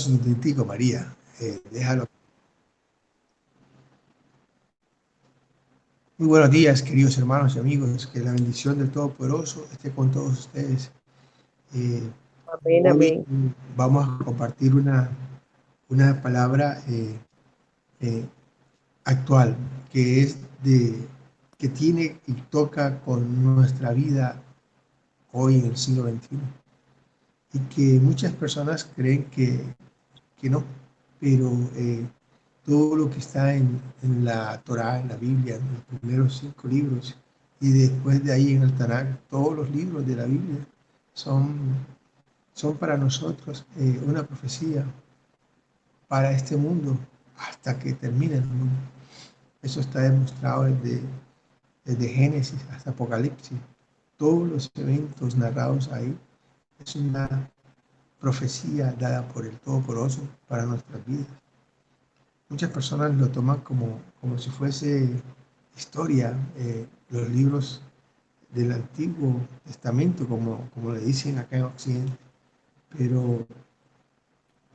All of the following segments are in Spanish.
un tintico, María. Déjalo. Muy buenos días, queridos hermanos y amigos. Que la bendición del Todopoderoso esté con todos ustedes. Eh, Amén, Hoy amén. vamos a compartir una palabra eh, actual que es que tiene y toca con nuestra vida hoy en el siglo XXI. Y que muchas personas creen que no, pero todo lo que está en la Torá, en la Biblia, en los primeros 5 libros, y después de ahí en el Tanakh, todos los libros de la Biblia son, son para nosotros una profecía para este mundo hasta que termine el mundo. Eso está demostrado desde Génesis hasta Apocalipsis. Todos los eventos narrados ahí es una profecía dada por el Todopoderoso para nuestras vidas. Muchas personas lo toman como si fuese historia, los libros del Antiguo Testamento, como le dicen acá en Occidente, pero,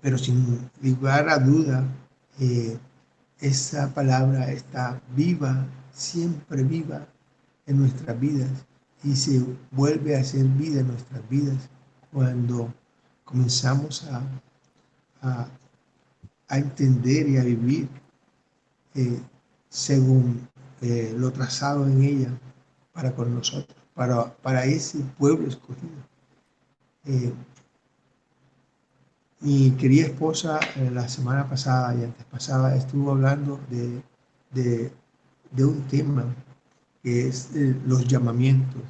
pero sin lugar a duda, eh, esa palabra está viva, siempre viva en nuestras vidas y se vuelve a hacer vida en nuestras vidas cuando comenzamos a, a entender y a vivir eh, según lo trazado en ella para con nosotros, para ese pueblo escogido. Eh, Mi querida esposa la semana pasada y antes pasada estuvo hablando de, de un tema que es los llamamientos,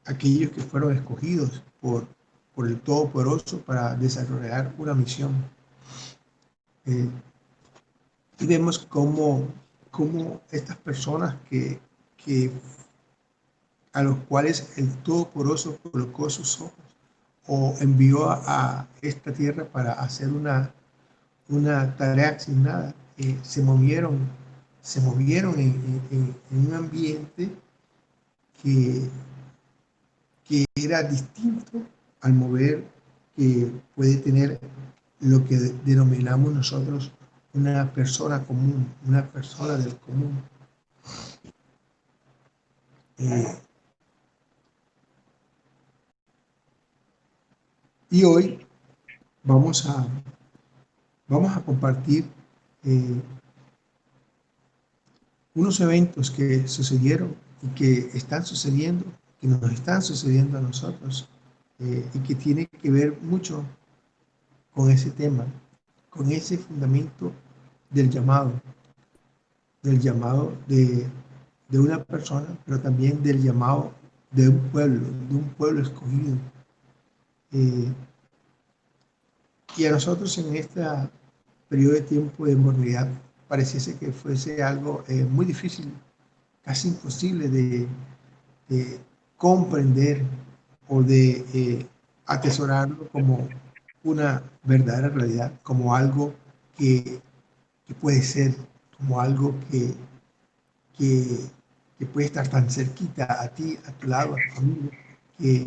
aquellos que fueron escogidos por el Todopoderoso para desarrollar una misión. Eh, y vemos cómo estas personas que a los cuales el Todopoderoso colocó sus ojos o envió a esta tierra para hacer una tarea asignada, se movieron en un ambiente que, que era distinto al mover que puede tener lo que denominamos nosotros una persona común, una persona del común. Eh, y hoy vamos a, vamos a compartir eh, unos eventos que sucedieron y que están sucediendo, que nos están sucediendo a nosotros y que tiene que ver mucho con ese tema, con ese fundamento del llamado de una persona, pero también del llamado de un pueblo escogido. Eh, y a nosotros en este periodo de tiempo de modernidad pareciese que fuese algo muy difícil, casi imposible de comprender o de atesorarlo como una verdadera realidad, como algo que, que puede ser, como algo que, que puede estar tan cerquita a ti, a tu lado, a tu familia, que,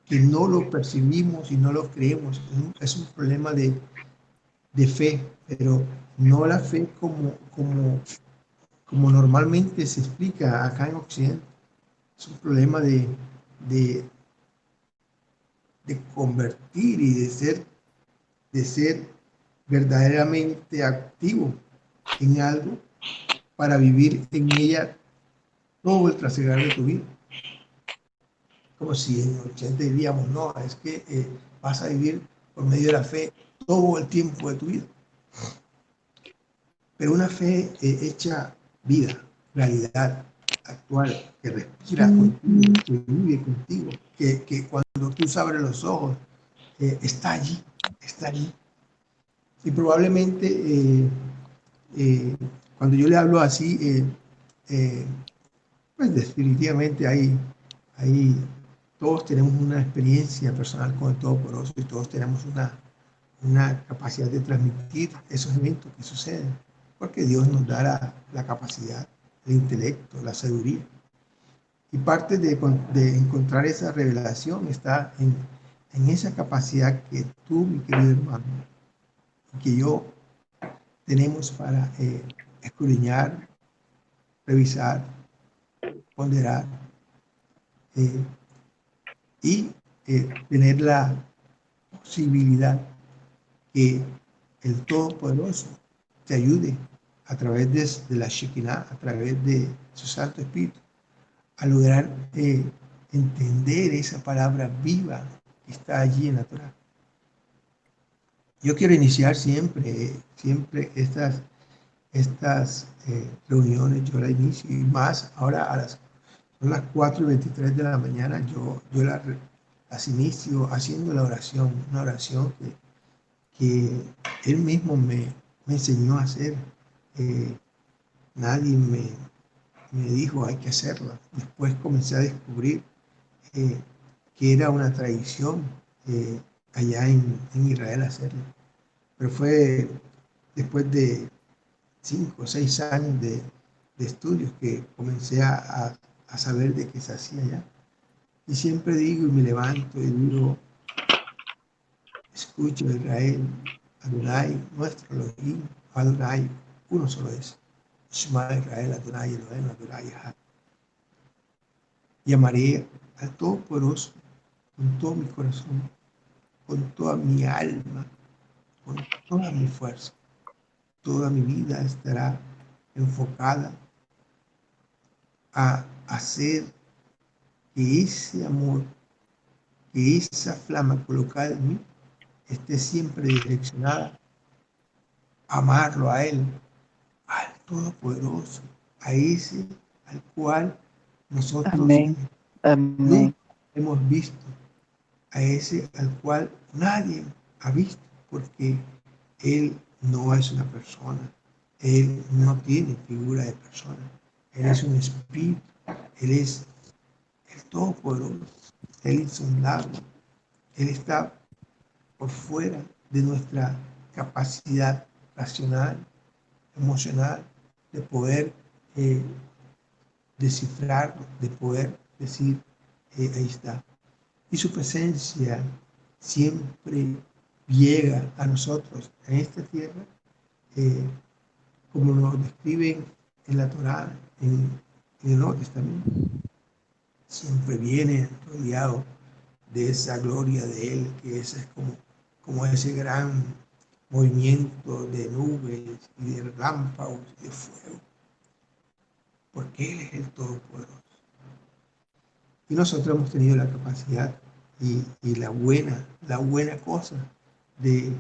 que no lo percibimos y no lo creemos. Es un problema de fe, pero no la fe como normalmente se explica acá en Occidente. Es un problema de, de convertir y de ser verdaderamente activo en algo para vivir en ella todo el trasegar de tu vida. Como si en Occidente diríamos, no, es que vas a vivir por medio de la fe todo el tiempo de tu vida. Pero una fe hecha vida, realidad actual, que respira contigo, que vive contigo, que cuando tú abres los ojos, está allí, está allí. Y probablemente eh, cuando yo le hablo así, eh, pues definitivamente hay, todos tenemos una experiencia personal con el Todopoderoso y todos tenemos una capacidad de transmitir esos eventos que suceden, porque Dios nos da la capacidad, el intelecto, la sabiduría. Y parte de encontrar esa revelación está en esa capacidad que tú, mi querido hermano, y que yo tenemos para escudriñar, revisar, ponderar eh, y tener la posibilidad que el Todopoderoso te ayude a través de la Shekinah, a través de su Santo Espíritu, a lograr entender esa palabra viva que está allí en la Torah. Yo quiero iniciar siempre estas reuniones, yo las inicio, y más ahora son las 4:23 de la mañana, yo las inicio haciendo la oración, una oración que él mismo me enseñó a hacer. Eh, Nadie me dijo hay que hacerla. Después comencé a descubrir eh, que era una tradición allá en Israel hacerlo. Pero fue después de 5 o 6 años de estudios que comencé a saber de qué se hacía allá. Y siempre digo y me levanto y digo, escucho Israel, Adonai, nuestro Elohim, Adonai, uno solo es. Shema Israel, Adonai, Elohim, Adonai, Echad. Llamaré al Todopoderoso con todo mi corazón, con toda mi alma, con toda mi fuerza. Toda mi vida estará enfocada a hacer que ese amor, que esa flama colocada en mí, esté siempre direccionada a amarlo a Él, al Todopoderoso, a ese al cual nosotros Amén. nunca Amén. hemos visto, a ese al cual nadie ha visto, porque Él no es una persona, Él no tiene figura de persona, Él es un espíritu, Él es el Todopoderoso, Él es insondable, Él está por fuera de nuestra capacidad racional, emocional, de poder eh, descifrarlo, de poder decir, ahí está. Y su presencia siempre llega a nosotros en esta tierra, eh, como nos describen en la Torá, en el Nuevo Testamento. Siempre viene rodeado de esa gloria de Él, que es como ese gran movimiento de nubes y de relámpagos y de fuego, porque Él es el Todopoderoso. Y nosotros hemos tenido la capacidad y la buena cosa de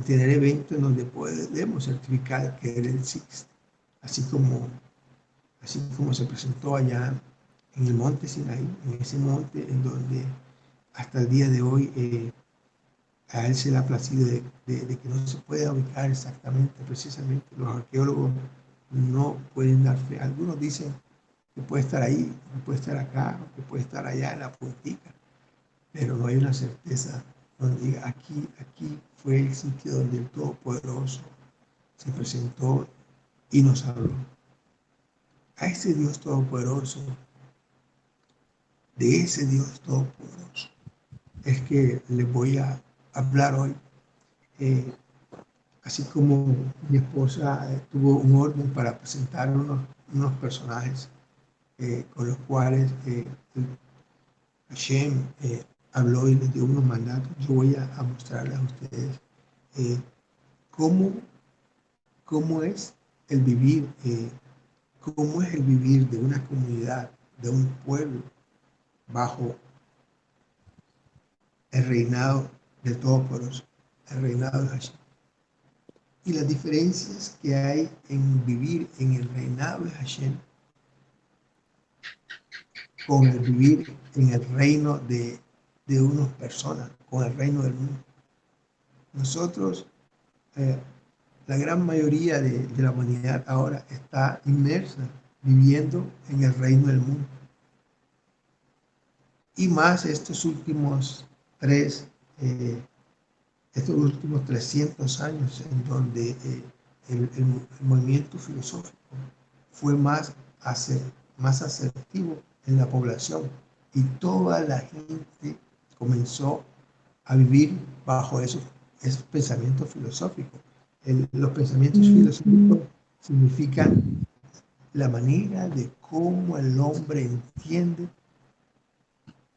tener eventos en donde podemos certificar que Él existe, así como se presentó allá en el monte Sinaí, en ese monte en donde hasta el día de hoy a él se le ha placido de que no se pueda ubicar exactamente, precisamente. Los arqueólogos no pueden dar fe. Algunos dicen que puede estar ahí, que puede estar acá, que puede estar allá en la puntica, pero no hay una certeza donde diga aquí fue el sitio donde el Todopoderoso se presentó y nos habló. A ese Dios Todopoderoso, de ese Dios Todopoderoso, es que les voy a hablar hoy. Así como mi esposa tuvo un orden para presentar unos personajes con los cuales Hashem habló y les dio unos mandatos, yo voy a mostrarles a ustedes eh, cómo, cómo es el vivir, cómo es el vivir de una comunidad, de un pueblo, bajo el reinado de Todopoderoso, el reinado de Hashem. Y las diferencias que hay en vivir en el reinado de Hashem con el vivir en el reino de unas personas, con el reino del mundo. Nosotros, eh, la gran mayoría de la humanidad ahora está inmersa, viviendo en el reino del mundo. Y más tres, eh, estos últimos 300 años en donde el movimiento filosófico fue más asertivo en la población y toda la gente comenzó a vivir bajo esos pensamientos filosóficos. Los pensamientos filosóficos significan la manera de cómo el hombre entiende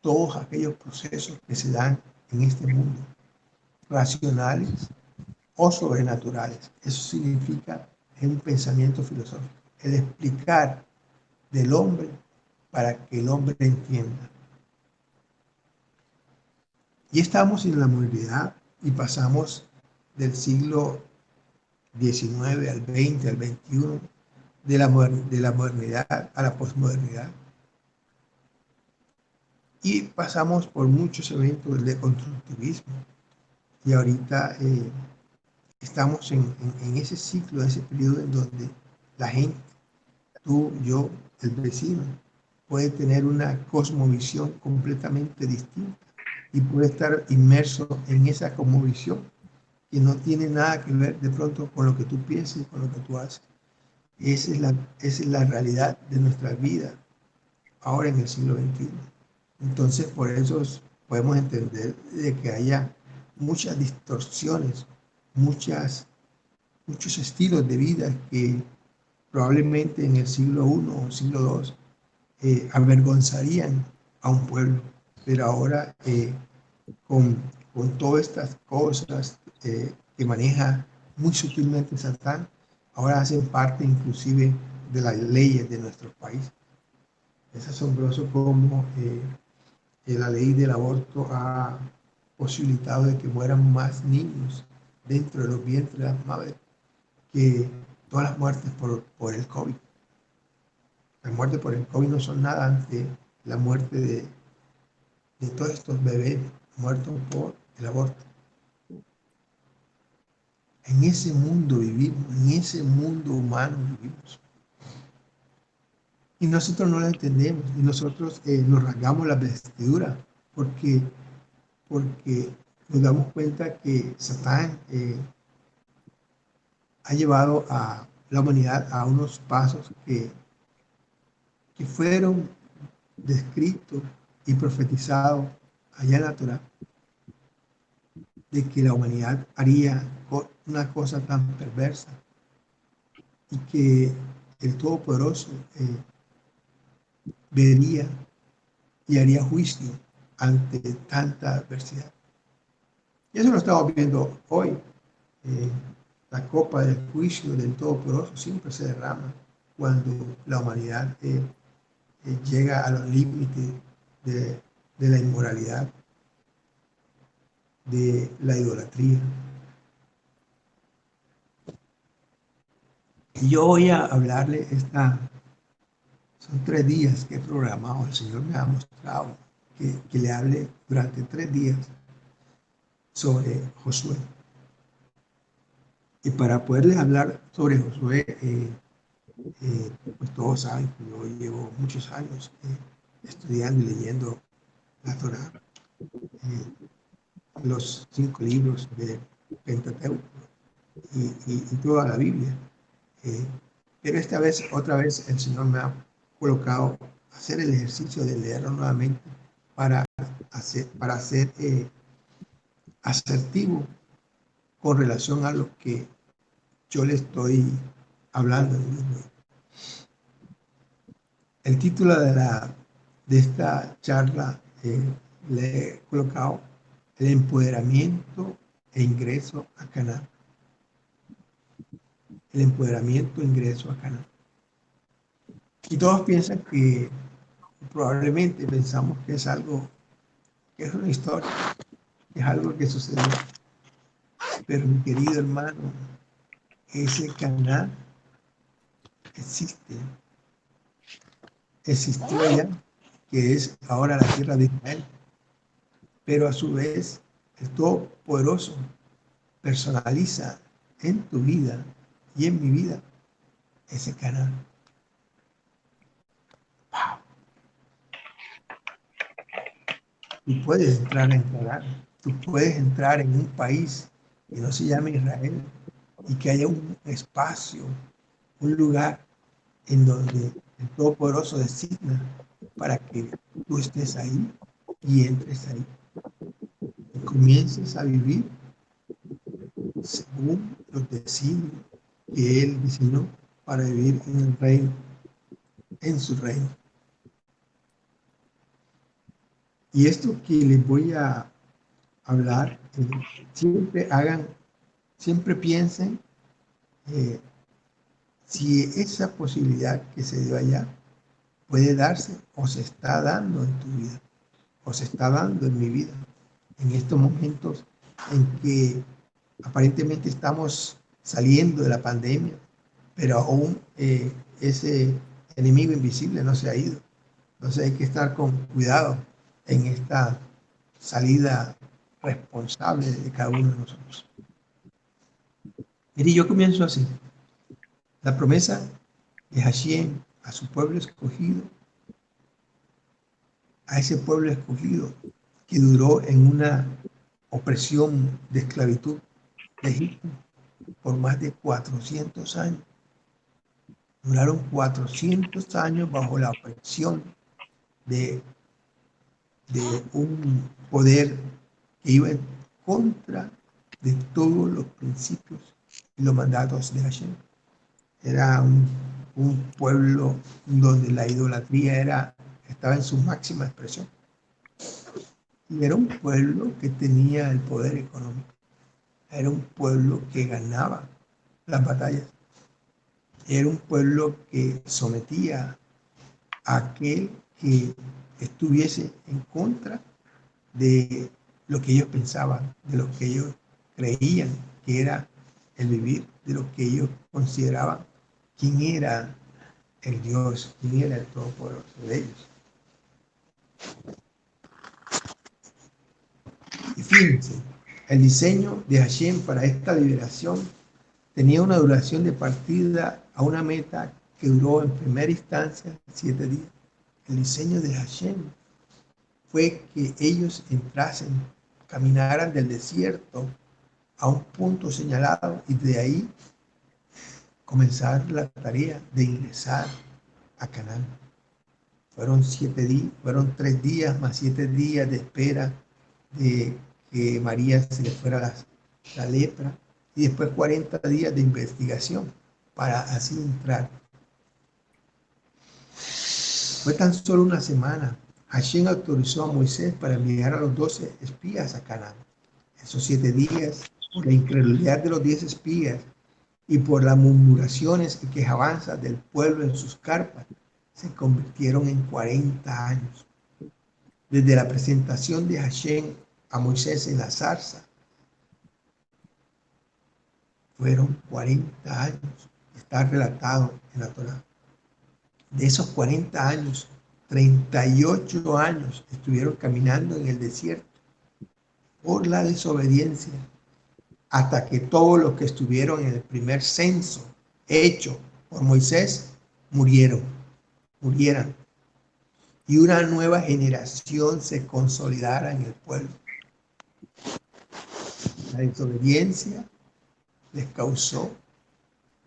todos aquellos procesos que se dan en este mundo, racionales o sobrenaturales. Eso significa un pensamiento filosófico, el explicar del hombre para que el hombre entienda. Y estamos en la modernidad y pasamos del siglo XIX al XX, al XXI, de la modernidad a la posmodernidad. Y pasamos por muchos eventos de constructivismo. Y ahorita estamos en ese ciclo, en ese periodo en donde la gente, tú, yo, el vecino, puede tener una cosmovisión completamente distinta y puede estar inmerso en esa cosmovisión que no tiene nada que ver de pronto con lo que tú piensas y con lo que tú haces. Esa es la realidad de nuestra vida ahora en el siglo XXI. Entonces, por eso podemos entender de que haya muchas distorsiones, muchos estilos de vida que probablemente en el siglo I o siglo II avergonzarían a un pueblo. Pero ahora, con, con todas estas cosas que maneja muy sutilmente Satán, ahora hacen parte inclusive de las leyes de nuestro país. Es asombroso cómo la ley del aborto ha posibilitado de que mueran más niños dentro de los vientres de las madres que todas las muertes por el COVID. Las muertes por el COVID no son nada ante la muerte de todos estos bebés muertos por el aborto. En ese mundo vivimos, en ese mundo humano vivimos. Y nosotros no lo entendemos, y nosotros nos rasgamos la vestidura, porque nos damos cuenta que Satán ha llevado a la humanidad a unos pasos que fueron descritos y profetizados allá en la Torá, de que la humanidad haría una cosa tan perversa y que el Todopoderoso vería y haría juicio ante tanta adversidad. Y eso lo estamos viendo hoy. La copa del juicio del Todopoderoso siempre se derrama cuando la humanidad llega a los límites de la inmoralidad, de la idolatría. Y yo voy a hablarle son 3 días que he programado, el Señor me ha mostrado que le hable durante 3 días sobre Josué. Y para poderles hablar sobre Josué, pues todos saben que yo llevo muchos años estudiando y leyendo la Torá, los 5 libros de Pentateuco y toda la Biblia. Pero esta vez, otra vez, el Señor me ha colocado a hacer el ejercicio de leerlo nuevamente para ser asertivo con relación a lo que yo le estoy hablando. El título de esta charla le he colocado el empoderamiento e ingreso a Canaán. El empoderamiento e ingreso a Canaán. Y todos piensan que, probablemente pensamos que es algo, que es una historia, que es algo que sucedió. Pero mi querido hermano, ese Canaán existe, existió allá, que es ahora la tierra de Israel. Pero a su vez, el Todopoderoso personaliza en tu vida y en mi vida ese Canaán. ¡Wow! Tú puedes entrar en Canaán, tú puedes entrar en un país que no se llame Israel y que haya un espacio, un lugar en donde el Todopoderoso designa para que tú estés ahí y entres ahí. comiences a vivir según los designios que Él diseñó para vivir en el reino, en su reino. Y esto que les voy a hablar, siempre piensen si esa posibilidad que se dio allá puede darse o se está dando en tu vida, o se está dando en mi vida, en estos momentos en que aparentemente estamos saliendo de la pandemia, pero aún ese enemigo invisible no se ha ido. Entonces hay que estar con cuidado en esta salida responsable de cada uno de nosotros. Mire, yo comienzo así. La promesa de Hashem a su pueblo escogido, a ese pueblo escogido que duró en una opresión de esclavitud de Egipto por más de 400 años. Duraron 400 años bajo la opresión de un poder que iba en contra de todos los principios y los mandatos de Hashem. Era un pueblo donde la idolatría estaba en su máxima expresión. Y era un pueblo que tenía el poder económico. Era un pueblo que ganaba las batallas. Era un pueblo que sometía a aquel que estuviese en contra de lo que ellos pensaban, de lo que ellos creían que era el vivir, de lo que ellos consideraban quién era el Dios, quién era el Todopoderoso de ellos. Y fíjense, el diseño de Hashem para esta liberación tenía una duración de partida a una meta que duró en primera instancia 7 días. El diseño de Hashem fue que ellos entrasen, caminaran del desierto a un punto señalado y de ahí comenzar la tarea de ingresar a Canaán. Fueron 3 días más 7 días de espera de que María se le fuera la lepra y después 40 días de investigación para así entrar. Fue tan solo una semana. Hashem autorizó a Moisés para enviar a los 12 espías a Canaán. Esos 7 días, por la incredulidad de los 10 espías y por las murmuraciones y quejabanzas del pueblo en sus carpas, se convirtieron en 40 años. Desde la presentación de Hashem a Moisés en la zarza, fueron 40 años. Está relatado en la Torá. De esos 40 años, 38 años estuvieron caminando en el desierto por la desobediencia, hasta que todos los que estuvieron en el primer censo hecho por Moisés murieran. Y una nueva generación se consolidara en el pueblo. La desobediencia les causó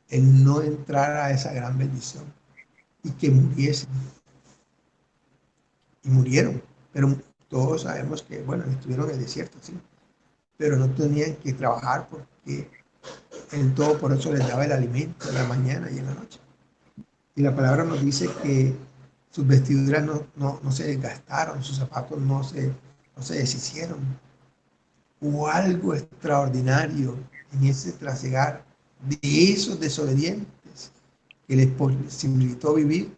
el no entrar a esa gran bendición y que muriesen. Y murieron, pero todos sabemos que, bueno, estuvieron en el desierto, sí, pero no tenían que trabajar porque el todo por eso les daba el alimento en la mañana y en la noche. Y la palabra nos dice que sus vestiduras no se desgastaron, sus zapatos no se deshicieron. Hubo algo extraordinario en ese trasegar de esos desobedientes que les posibilitó vivir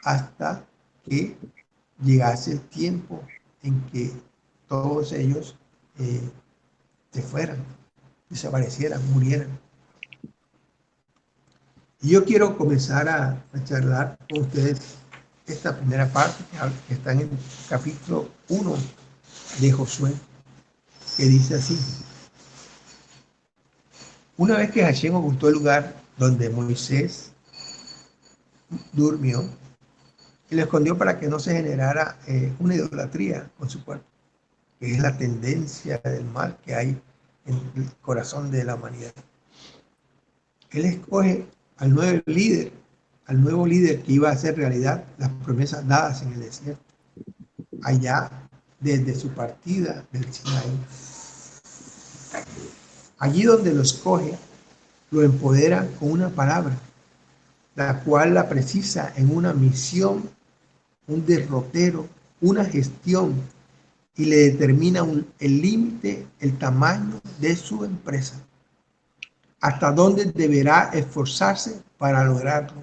hasta que llegase el tiempo en que todos ellos se fueran, desaparecieran, murieran. Y yo quiero comenzar a charlar con ustedes esta primera parte que está en el capítulo 1 de Josué, que dice así: una vez que Hashem ocultó el lugar donde Moisés durmió y lo escondió para que no se generara una idolatría con su cuerpo, que es la tendencia del mal que hay en el corazón de la humanidad. Él escoge al nuevo líder que iba a hacer realidad las promesas dadas en el desierto, allá desde su partida del Sinaí. Allí donde lo escoge, lo empodera con una palabra, la cual la precisa en una misión, un derrotero, una gestión, y le determina el límite, el tamaño de su empresa, hasta dónde deberá esforzarse para lograrlo.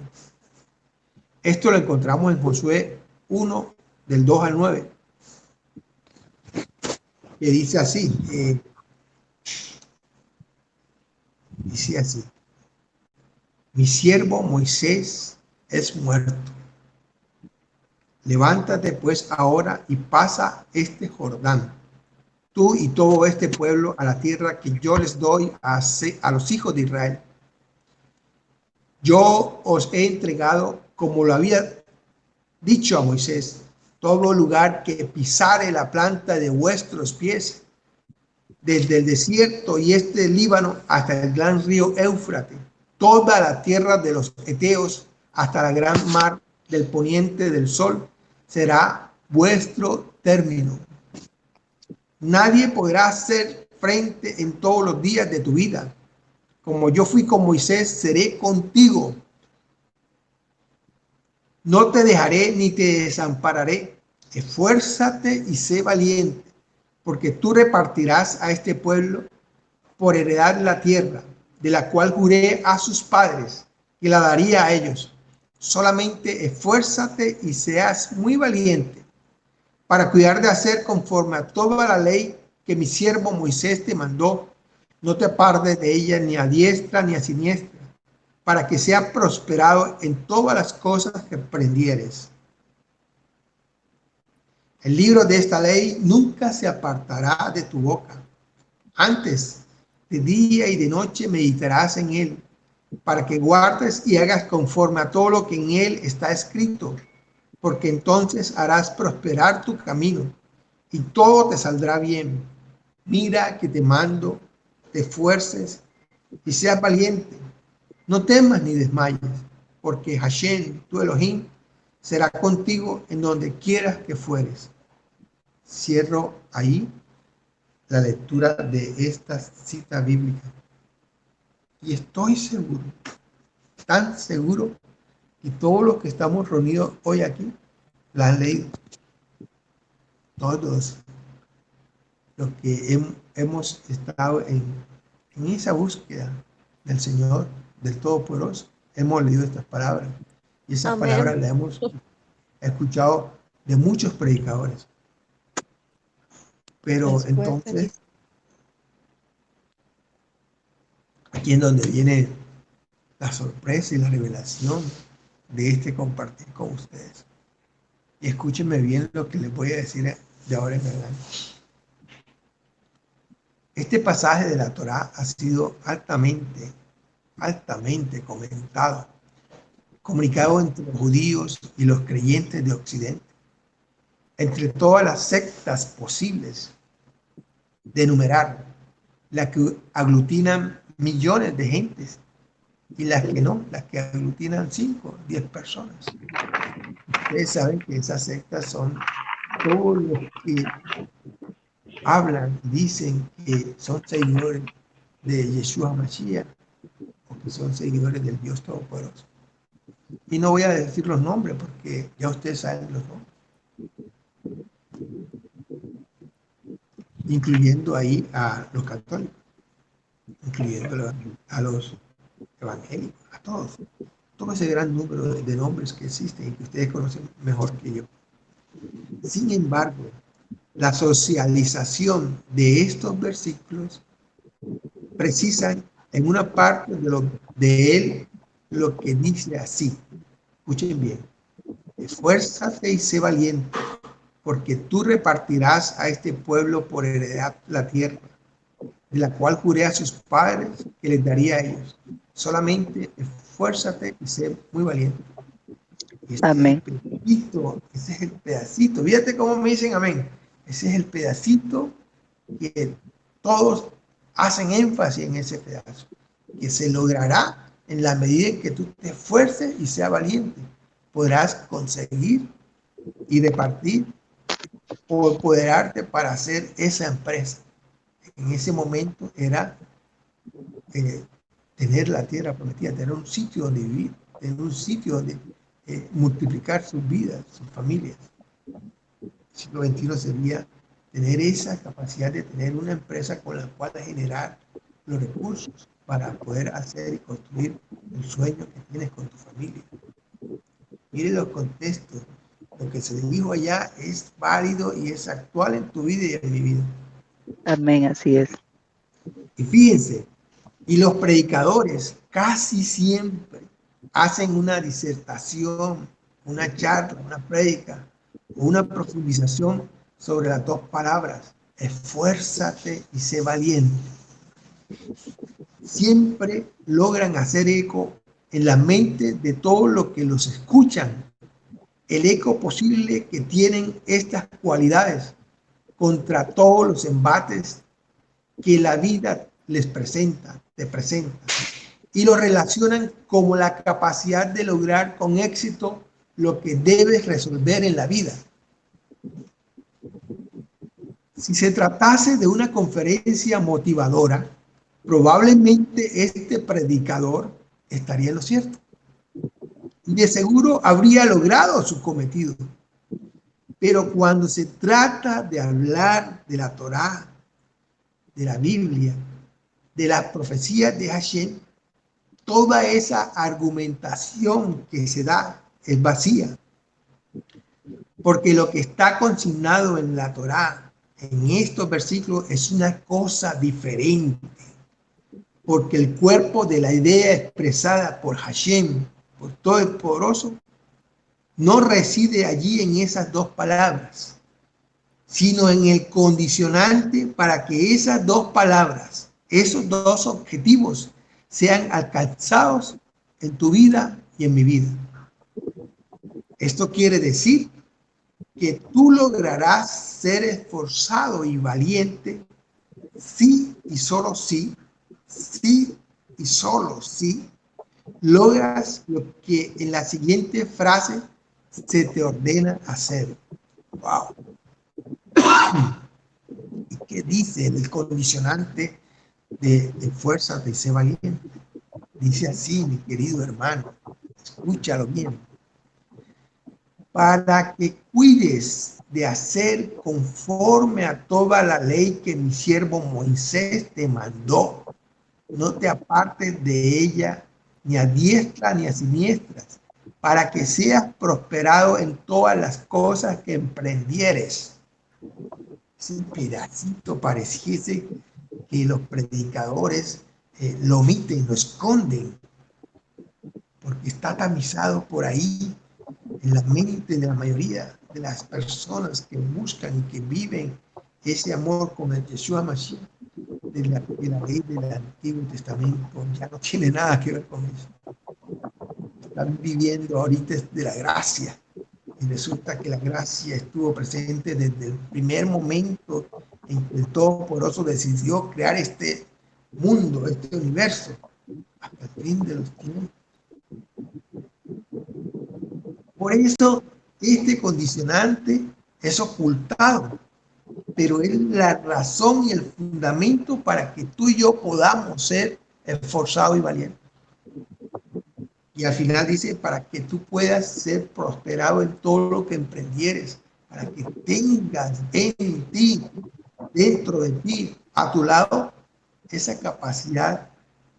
Esto lo encontramos en Josué 1, del 2 al 9, que dice así, mi siervo Moisés es muerto. Levántate pues ahora y pasa este Jordán, tú y todo este pueblo, a la tierra que yo les doy a los hijos de Israel. Yo os he entregado, como lo había dicho a Moisés, todo lugar que pisare la planta de vuestros pies, desde el desierto y este Líbano hasta el gran río Éufrates, toda la tierra de los Eteos hasta la gran mar del poniente del sol, será vuestro término. Nadie podrá hacer frente en todos los días de tu vida. Como yo fui con Moisés, seré contigo. No te dejaré ni te desampararé. Esfuérzate y sé valiente, porque tú repartirás a este pueblo por heredar la tierra, de la cual juré a sus padres y la daría a ellos. Solamente esfuérzate y seas muy valiente para cuidar de hacer conforme a toda la ley que mi siervo Moisés te mandó. No te apartes de ella ni a diestra ni a siniestra, para que seas prosperado en todas las cosas que emprendieres. El libro de esta ley nunca se apartará de tu boca. Antes, de día y de noche meditarás en él, para que guardes y hagas conforme a todo lo que en él está escrito, porque entonces harás prosperar tu camino y todo te saldrá bien. Mira que te mando, te esfuerces y seas valiente. No temas ni desmayes, porque Hashem, tu Elohim, será contigo en donde quieras que fueres. Cierro ahí la lectura de esta cita bíblica. Y estoy seguro, tan seguro, que todos los que estamos reunidos hoy aquí la han leído. Todos los que hemos estado en esa búsqueda del Señor, del Todopoderoso, hemos leído estas palabras. Y esas Amén. palabras las hemos escuchado de muchos predicadores. Pero entonces, aquí es donde viene la sorpresa y la revelación de este compartir con ustedes. Y escúchenme bien lo que les voy a decir de ahora en adelante. Este pasaje de la Torá ha sido altamente comentado, comunicado entre los judíos y los creyentes de Occidente, entre todas las sectas posibles de enumerar, las que aglutinan millones de gentes y las que no, las que aglutinan 5, 10 personas. Ustedes saben que esas sectas son todos los que hablan y dicen que son seguidores de Yeshua Mashiach o que son seguidores del Dios Todopoderoso. Y no voy a decir los nombres porque ya ustedes saben los nombres. Incluyendo ahí a los católicos, incluyendo a los evangélicos, a todos. Todo ese gran número de nombres que existen y que ustedes conocen mejor que yo. Sin embargo, la socialización de estos versículos precisan en una parte de él lo que dice así. Escuchen bien. Esfuérzate y sé valiente, porque tú repartirás a este pueblo por heredad la tierra, de la cual juré a sus padres que les daría a ellos. Solamente esfuérzate y sé muy valiente. Amén. Ese es el pedacito. Fíjate cómo me dicen amén. Ese es el pedacito que todos hacen énfasis en ese pedazo, que se logrará en la medida en que tú te esfuerces y seas valiente. Podrás conseguir y repartir o empoderarte para hacer esa empresa. En ese momento era tener la tierra prometida, tener un sitio donde vivir, tener un sitio donde multiplicar sus vidas, sus familias. El siglo XXI sería tener esa capacidad de tener una empresa con la cual generar los recursos para poder hacer y construir el sueño que tienes con tu familia. Mire los contextos. Lo que se dijo allá es válido y es actual en tu vida y en mi vida. Amén, así es. Y fíjense, y los predicadores casi siempre hacen una disertación, una charla, una prédica o una profundización sobre las dos palabras: esfuérzate y sé valiente. Siempre logran hacer eco en la mente de todos los que los escuchan, el eco posible que tienen estas cualidades contra todos los embates que la vida les presenta, te presenta, y lo relacionan como la capacidad de lograr con éxito lo que debes resolver en la vida. Si se tratase de una conferencia motivadora, probablemente este predicador estaría en lo cierto. Y de seguro habría logrado su cometido. Pero cuando se trata de hablar de la Torá, de la Biblia, de la profecía de Hashem, toda esa argumentación que se da es vacía. Porque lo que está consignado en la Torá, en estos versículos, es una cosa diferente. Porque el cuerpo de la idea expresada por Hashem, por todo el poderoso, no reside allí en esas dos palabras, sino en el condicionante para que esas dos palabras, esos dos objetivos, sean alcanzados en tu vida y en mi vida. Esto quiere decir que tú lograrás ser esforzado y valiente si y solo si y solo si logras lo que en la siguiente frase se te ordena hacer. ¡Wow! ¿Y qué dice el condicionante de fuerza de ser valiente? Dice así, mi querido hermano, escúchalo bien. Para que cuides de hacer conforme a toda la ley que mi siervo Moisés te mandó, no te apartes de ella ni a diestra ni a siniestras, para que seas prosperado en todas las cosas que emprendieres. Ese pedacito pareciese que los predicadores lo omiten, lo esconden, porque está tamizado por ahí en la mente de la mayoría de las personas que buscan y que viven ese amor con el Yeshua Mashiach de la ley del Antiguo Testamento. Ya no tiene nada que ver con eso. Están viviendo ahorita de la gracia. Y resulta que la gracia estuvo presente desde el primer momento en que el Todopoderoso decidió crear este mundo, este universo, hasta el fin de los tiempos. Por eso, este condicionante es ocultado, pero es la razón y el fundamento para que tú y yo podamos ser esforzados y valientes. Y al final dice, para que tú puedas ser prosperado en todo lo que emprendieres, para que tengas en ti, dentro de ti, a tu lado, esa capacidad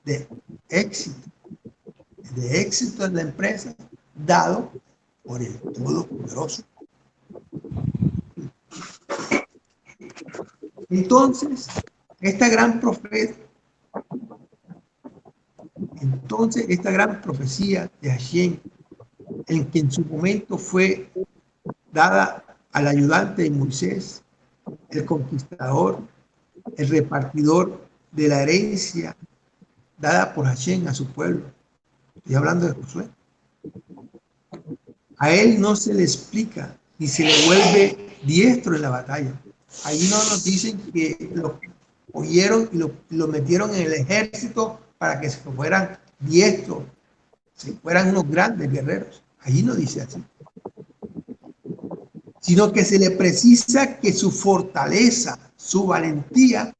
de éxito en la empresa, dado por el Todopoderoso. Entonces, esta gran profecía de Hashem, en que en su momento fue dada al ayudante de Moisés, el conquistador, el repartidor de la herencia dada por Hashem a su pueblo. Estoy hablando de Josué. A él no se le explica ni se le vuelve diestro en la batalla. Ahí no nos dicen que lo oyeron y lo metieron en el ejército para que se fueran diestros, se fueran unos grandes guerreros. Allí no dice así. Sino que se le precisa que su fortaleza, su valentía,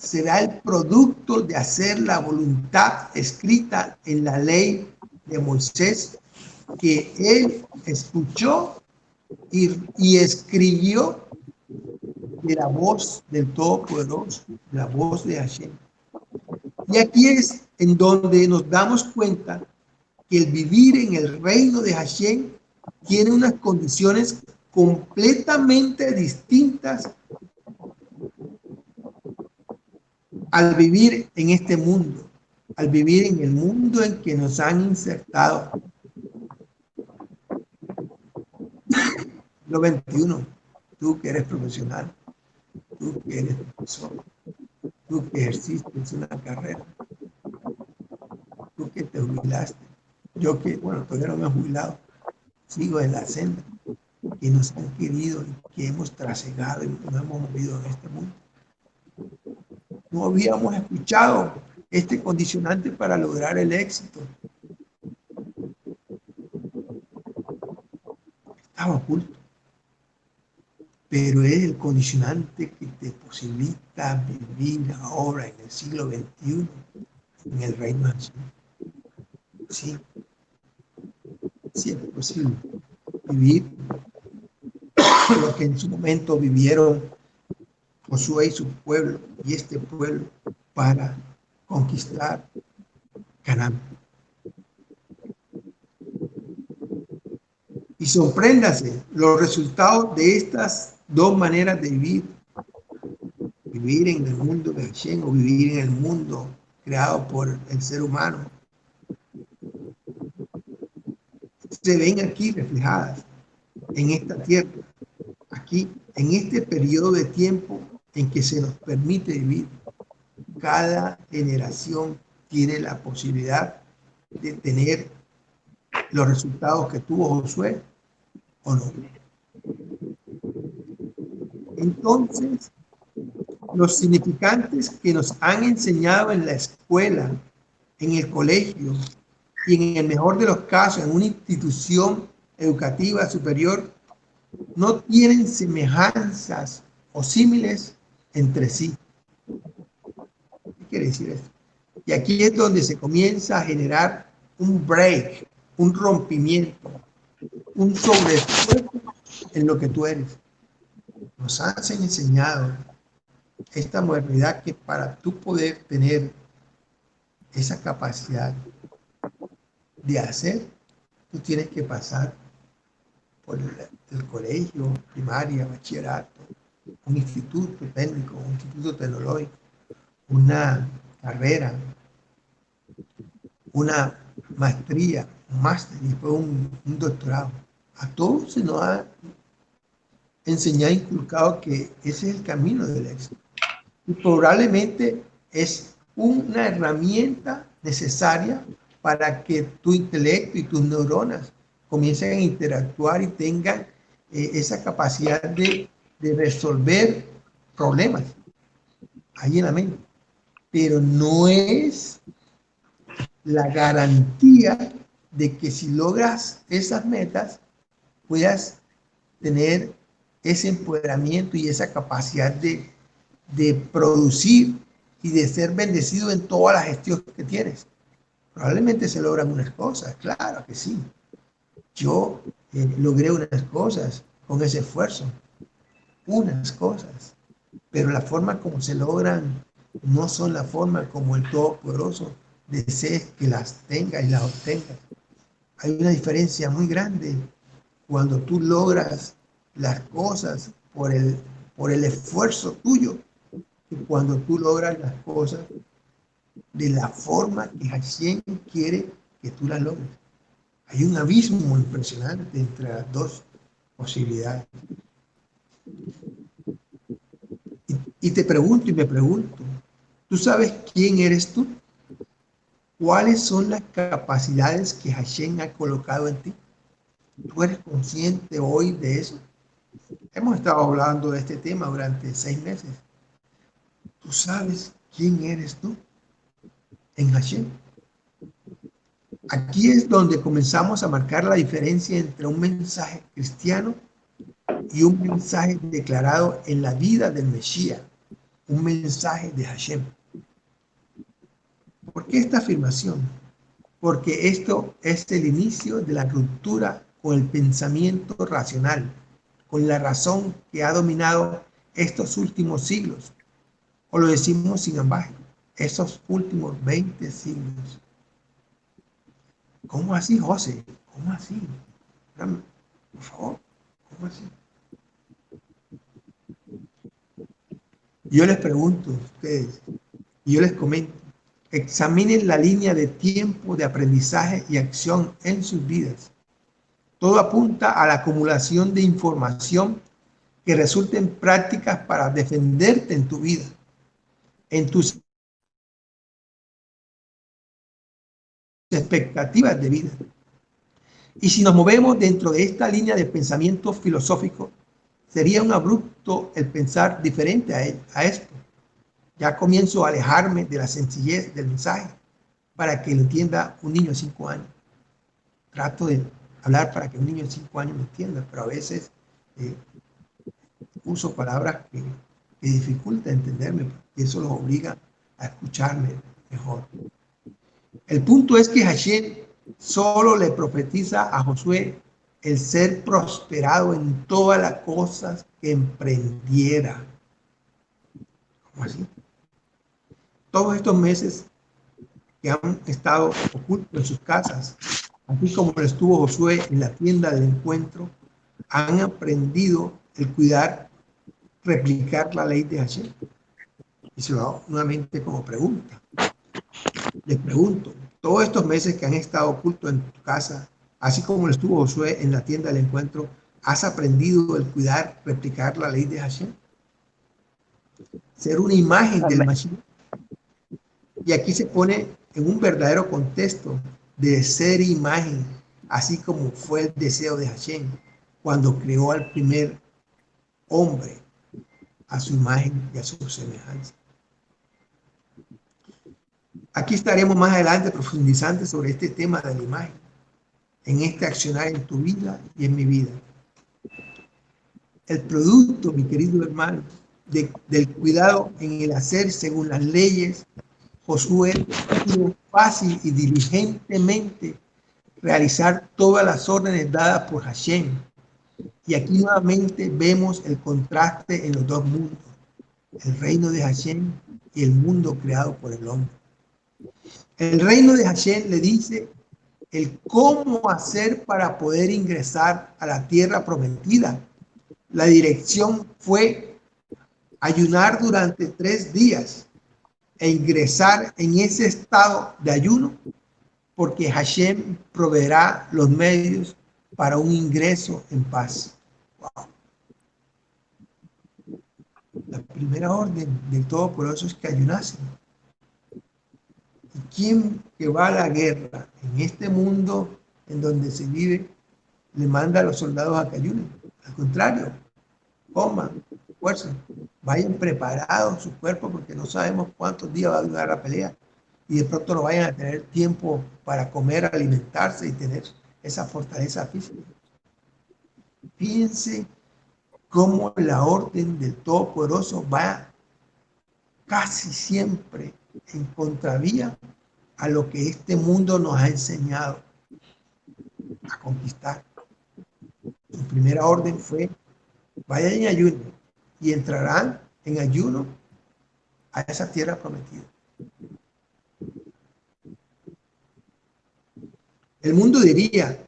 será el producto de hacer la voluntad escrita en la ley de Moisés que él escuchó y escribió de la voz del Todopoderoso, la voz de Hashem. Y aquí es en donde nos damos cuenta que el vivir en el reino de Hashem tiene unas condiciones completamente distintas al vivir en este mundo, al vivir en el mundo en que nos han insertado. Siglo XXI, tú que eres profesional, tú que eres profesor, tú que ejerciste una carrera, tú que te jubilaste, yo que, bueno, todavía no me he jubilado, sigo en la senda, que nos han querido y que hemos trasegado y nos hemos movido en este mundo. No habíamos escuchado este condicionante para lograr el éxito. Estaba oculto, pero es el condicionante que te posibilita vivir ahora en el siglo XXI en el reino de Hashem. Sí, sí es posible vivir lo que en su momento vivieron Josué y su pueblo y este pueblo para conquistar Canaán. Y sorpréndase los resultados de estas dos maneras de vivir. Vivir en el mundo de Hashem o vivir en el mundo creado por el ser humano. Se ven aquí reflejadas en esta tierra, aquí, en este periodo de tiempo en que se nos permite vivir. Cada generación tiene la posibilidad de tener los resultados que tuvo Josué o no. Entonces, los significantes que nos han enseñado en la escuela, en el colegio y en el mejor de los casos en una institución educativa superior no tienen semejanzas o símiles entre sí. ¿Qué quiere decir esto? Y aquí es donde se comienza a generar un break, un rompimiento, un sobreesfuerzo en lo que tú eres. Nos han enseñado esta modernidad que para tú poder tener esa capacidad de hacer, tú tienes que pasar por el colegio, primaria, bachillerato, un instituto técnico, un instituto tecnológico, una carrera, una maestría, un máster y después un doctorado. A todos se nos ha enseñado, inculcado que ese es el camino del éxito. Y probablemente es una herramienta necesaria para que tu intelecto y tus neuronas comiencen a interactuar y tengan esa capacidad de resolver problemas ahí en la mente. Pero no es la garantía de que si logras esas metas puedas tener ese empoderamiento y esa capacidad de producir y de ser bendecido en toda la gestión que tienes. Probablemente se logran unas cosas, claro que sí. Yo logré unas cosas con ese esfuerzo, unas cosas, pero la forma como se logran no son la forma como el Todopoderoso desea que las tengas y las obtengas. Hay una diferencia muy grande cuando tú logras las cosas por el esfuerzo tuyo que cuando tú logras las cosas de la forma que Hashem quiere que tú las logres. Hay un abismo impresionante entre las dos posibilidades. Y te pregunto y me pregunto, ¿tú sabes quién eres tú? ¿Cuáles son las capacidades que Hashem ha colocado en ti? ¿Tú eres consciente hoy de eso? Hemos estado hablando de este tema durante 6 meses. ¿Tú sabes quién eres tú en Hashem? Aquí es donde comenzamos a marcar la diferencia entre un mensaje cristiano y un mensaje declarado en la vida del Mesías, un mensaje de Hashem. ¿Por qué esta afirmación? Porque esto es el inicio de la ruptura con el pensamiento racional, con la razón que ha dominado estos últimos siglos, o lo decimos sin ambaje, estos últimos 20 siglos. ¿Cómo así, José? ¿Cómo así? Por favor, ¿cómo así? Yo les pregunto a ustedes, y yo les comento, examinen la línea de tiempo de aprendizaje y acción en sus vidas. Todo apunta a la acumulación de información que resulte en prácticas para defenderte en tu vida, en tus expectativas de vida. Y si nos movemos dentro de esta línea de pensamiento filosófico, sería un abrupto el pensar diferente a esto. Ya comienzo a alejarme de la sencillez del mensaje para que lo entienda un niño de 5 años. Trato de hablar para que un niño de 5 años me entienda, pero a veces uso palabras que dificultan entenderme y eso los obliga a escucharme mejor. El punto es que Hashem solo le profetiza a Josué el ser prosperado en todas las cosas que emprendiera. ¿Cómo así? Todos estos meses que han estado ocultos en sus casas, así como lo estuvo Josué en la tienda del encuentro, han aprendido el cuidar, replicar la ley de Hashem. Y se lo hago nuevamente como pregunta. Les pregunto, todos estos meses que han estado ocultos en tu casa, así como lo estuvo Josué en la tienda del encuentro, ¿has aprendido el cuidar, replicar la ley de Hashem? Ser una imagen del Amén. Mashiach. Y aquí se pone en un verdadero contexto de ser imagen, así como fue el deseo de Hashem cuando creó al primer hombre a su imagen y a su semejanza. Aquí estaremos más adelante profundizando sobre este tema de la imagen, en este accionar en tu vida y en mi vida. El producto, mi querido hermano, del cuidado en el hacer según las leyes, Josué tuvo fácil y diligentemente realizar todas las órdenes dadas por Hashem. Y aquí nuevamente vemos el contraste en los dos mundos, el reino de Hashem y el mundo creado por el hombre. El reino de Hashem le dice el cómo hacer para poder ingresar a la tierra prometida. La dirección fue ayunar durante 3 días e ingresar en ese estado de ayuno, porque Hashem proveerá los medios para un ingreso en paz. Wow. La primera orden del Todopoderoso es que ayunasen. ¿Y quién que va a la guerra en este mundo en donde se vive le manda a los soldados a que ayunen? Al contrario, coman, esfuercen, vayan preparados su cuerpo porque no sabemos cuántos días va a durar la pelea y de pronto no vayan a tener tiempo para comer, alimentarse y tener esa fortaleza física. Fíjense cómo la orden del Todopoderoso va casi siempre en contravía a lo que este mundo nos ha enseñado a conquistar. Su primera orden fue: vayan en ayuno y entrarán en ayuno a esa tierra prometida. El mundo diría: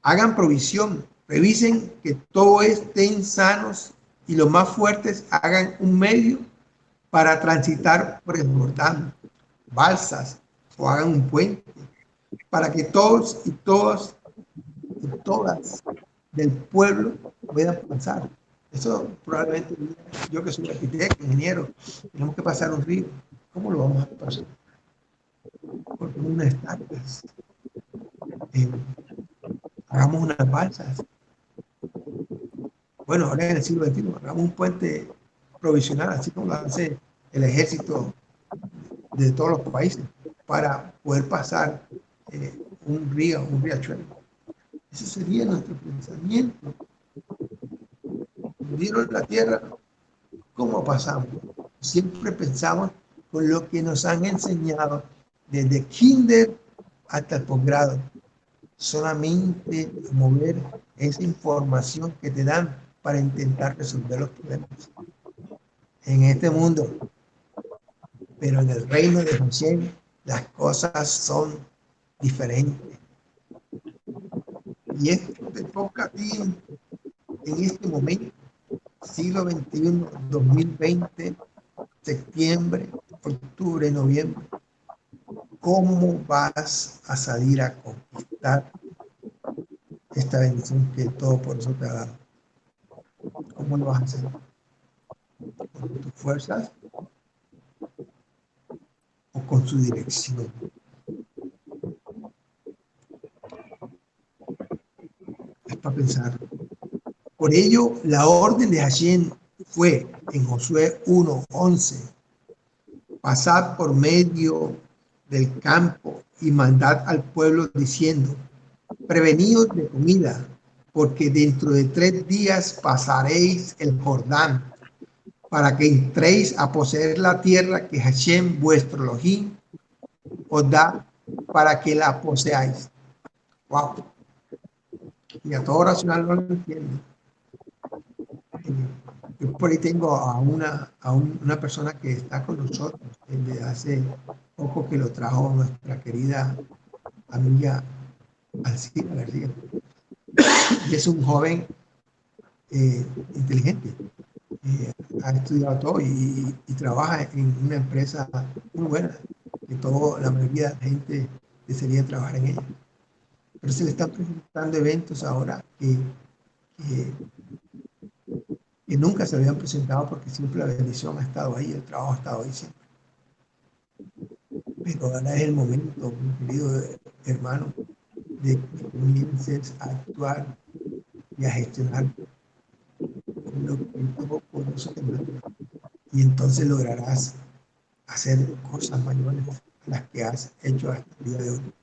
hagan provisión, revisen que todos estén sanos y los más fuertes hagan un medio para transitar por el Jordán, balsas o hagan un puente, para que todos y todas del pueblo puedan pasar. Eso probablemente, yo que soy arquitecto, ingeniero, tenemos que pasar un río. ¿Cómo lo vamos a pasar? Porque unas estacas, hagamos unas balsas. Bueno, ahora en el siglo XXI, hagamos un puente provisional, así como lo hace el ejército de todos los países, para poder pasar un río, un riachuelo. Ese sería nuestro pensamiento. Dieron la tierra, ¿cómo pasamos? Siempre pensamos con lo que nos han enseñado desde kinder hasta el posgrado. Solamente mover esa información que te dan para intentar resolver los problemas en este mundo. Pero en el reino de Hashem las cosas son diferentes. Y esto te toca a ti en este momento, siglo XXI, 2020, septiembre, octubre, noviembre. ¿Cómo vas a salir a conquistar esta bendición que todo por eso te ha dado? ¿Cómo lo vas a hacer? ¿Con tus fuerzas o con su dirección? Es para pensar. Por ello, la orden de Hashem fue en Josué 1:11, pasad por medio del campo y mandad al pueblo diciendo, preveníos de comida, porque dentro de 3 días pasaréis el Jordán, para que entréis a poseer la tierra que Hashem vuestro Elohim os da para que la poseáis. Wow. Y a todo racional no lo entiende. Yo por ahí tengo a una persona que está con nosotros desde hace poco, que lo trajo nuestra querida amiga Alcina García. Y es un joven inteligente. Ha estudiado todo y trabaja en una empresa muy buena, que la mayoría de la gente desearía trabajar en ella. Pero se le están presentando eventos ahora que nunca se habían presentado, porque siempre la bendición ha estado ahí, el trabajo ha estado ahí siempre. Pero ahora es el momento, mi querido hermano, de que comiences a actuar y a gestionar con lo que el Todopoderoso te manda. Y entonces lograrás hacer cosas mayores a las que has hecho hasta el día de hoy.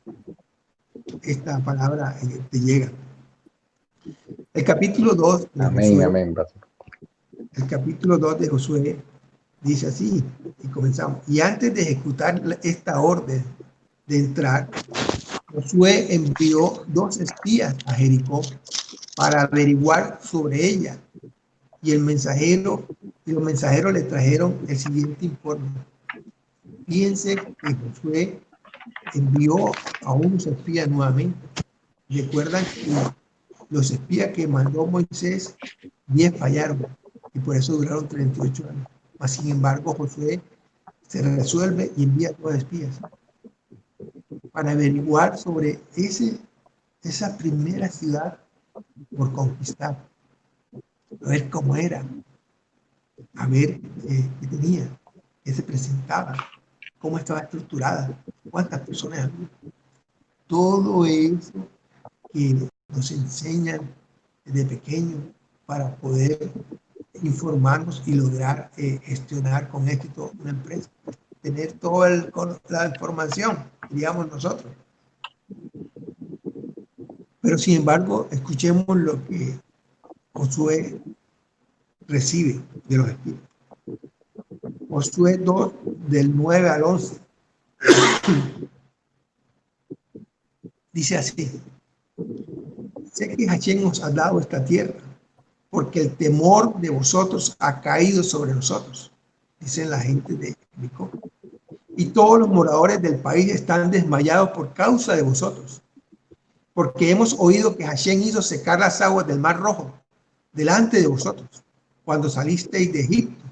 Esta palabra te llega. El capítulo 2 de Amén, Josué, amén, pastor. el capítulo 2 de Josué dice así, y comenzamos. Y antes de ejecutar esta orden de entrar, Josué envió 2 espías a Jericó para averiguar sobre ella. Y los mensajeros le trajeron el siguiente informe. Fíjense que Josué envió a unos espías nuevamente. Recuerdan que los espías que mandó Moisés, 10 fallaron, y por eso duraron 38 años. Mas, sin embargo, Josué se resuelve y envía 2 espías para averiguar sobre esa primera ciudad por conquistar, a ver cómo era, a ver qué tenía, qué se presentaba, cómo estaba estructurada, cuántas personas había. Todo eso que nos enseñan desde pequeños para poder informarnos y lograr gestionar con éxito una empresa, tener toda la información, digamos nosotros. Pero sin embargo, escuchemos lo que Josué recibe de los espías. Josué 2, del 9 al 11. Dice así: sé que Hashem nos ha dado esta tierra, porque el temor de vosotros ha caído sobre nosotros, dicen la gente de Jericó. Y todos los moradores del país están desmayados por causa de vosotros, porque hemos oído que Hashem hizo secar las aguas del Mar Rojo delante de vosotros, cuando salisteis de Egipto,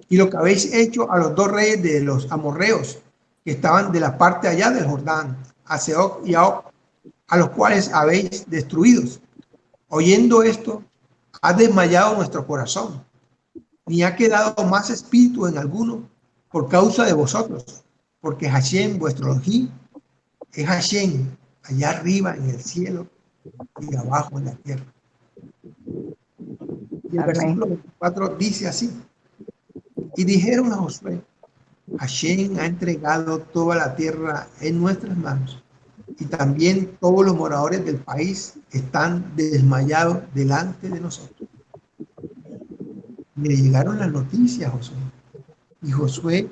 y lo que habéis hecho a los 2 reyes de los amorreos, que estaban de la parte allá del Jordán, a Sehón y a Og, a los cuales habéis destruidos. Oyendo esto, ha desmayado nuestro corazón, ni ha quedado más espíritu en alguno por causa de vosotros, porque Hashem, vuestro Elohim, es Hashem, allá arriba en el cielo y abajo en la tierra. Y el versículo 24 dice así: y dijeron a Josué, Hashem ha entregado toda la tierra en nuestras manos, y también todos los moradores del país están desmayados delante de nosotros. Y le llegaron las noticias a Josué. y Josué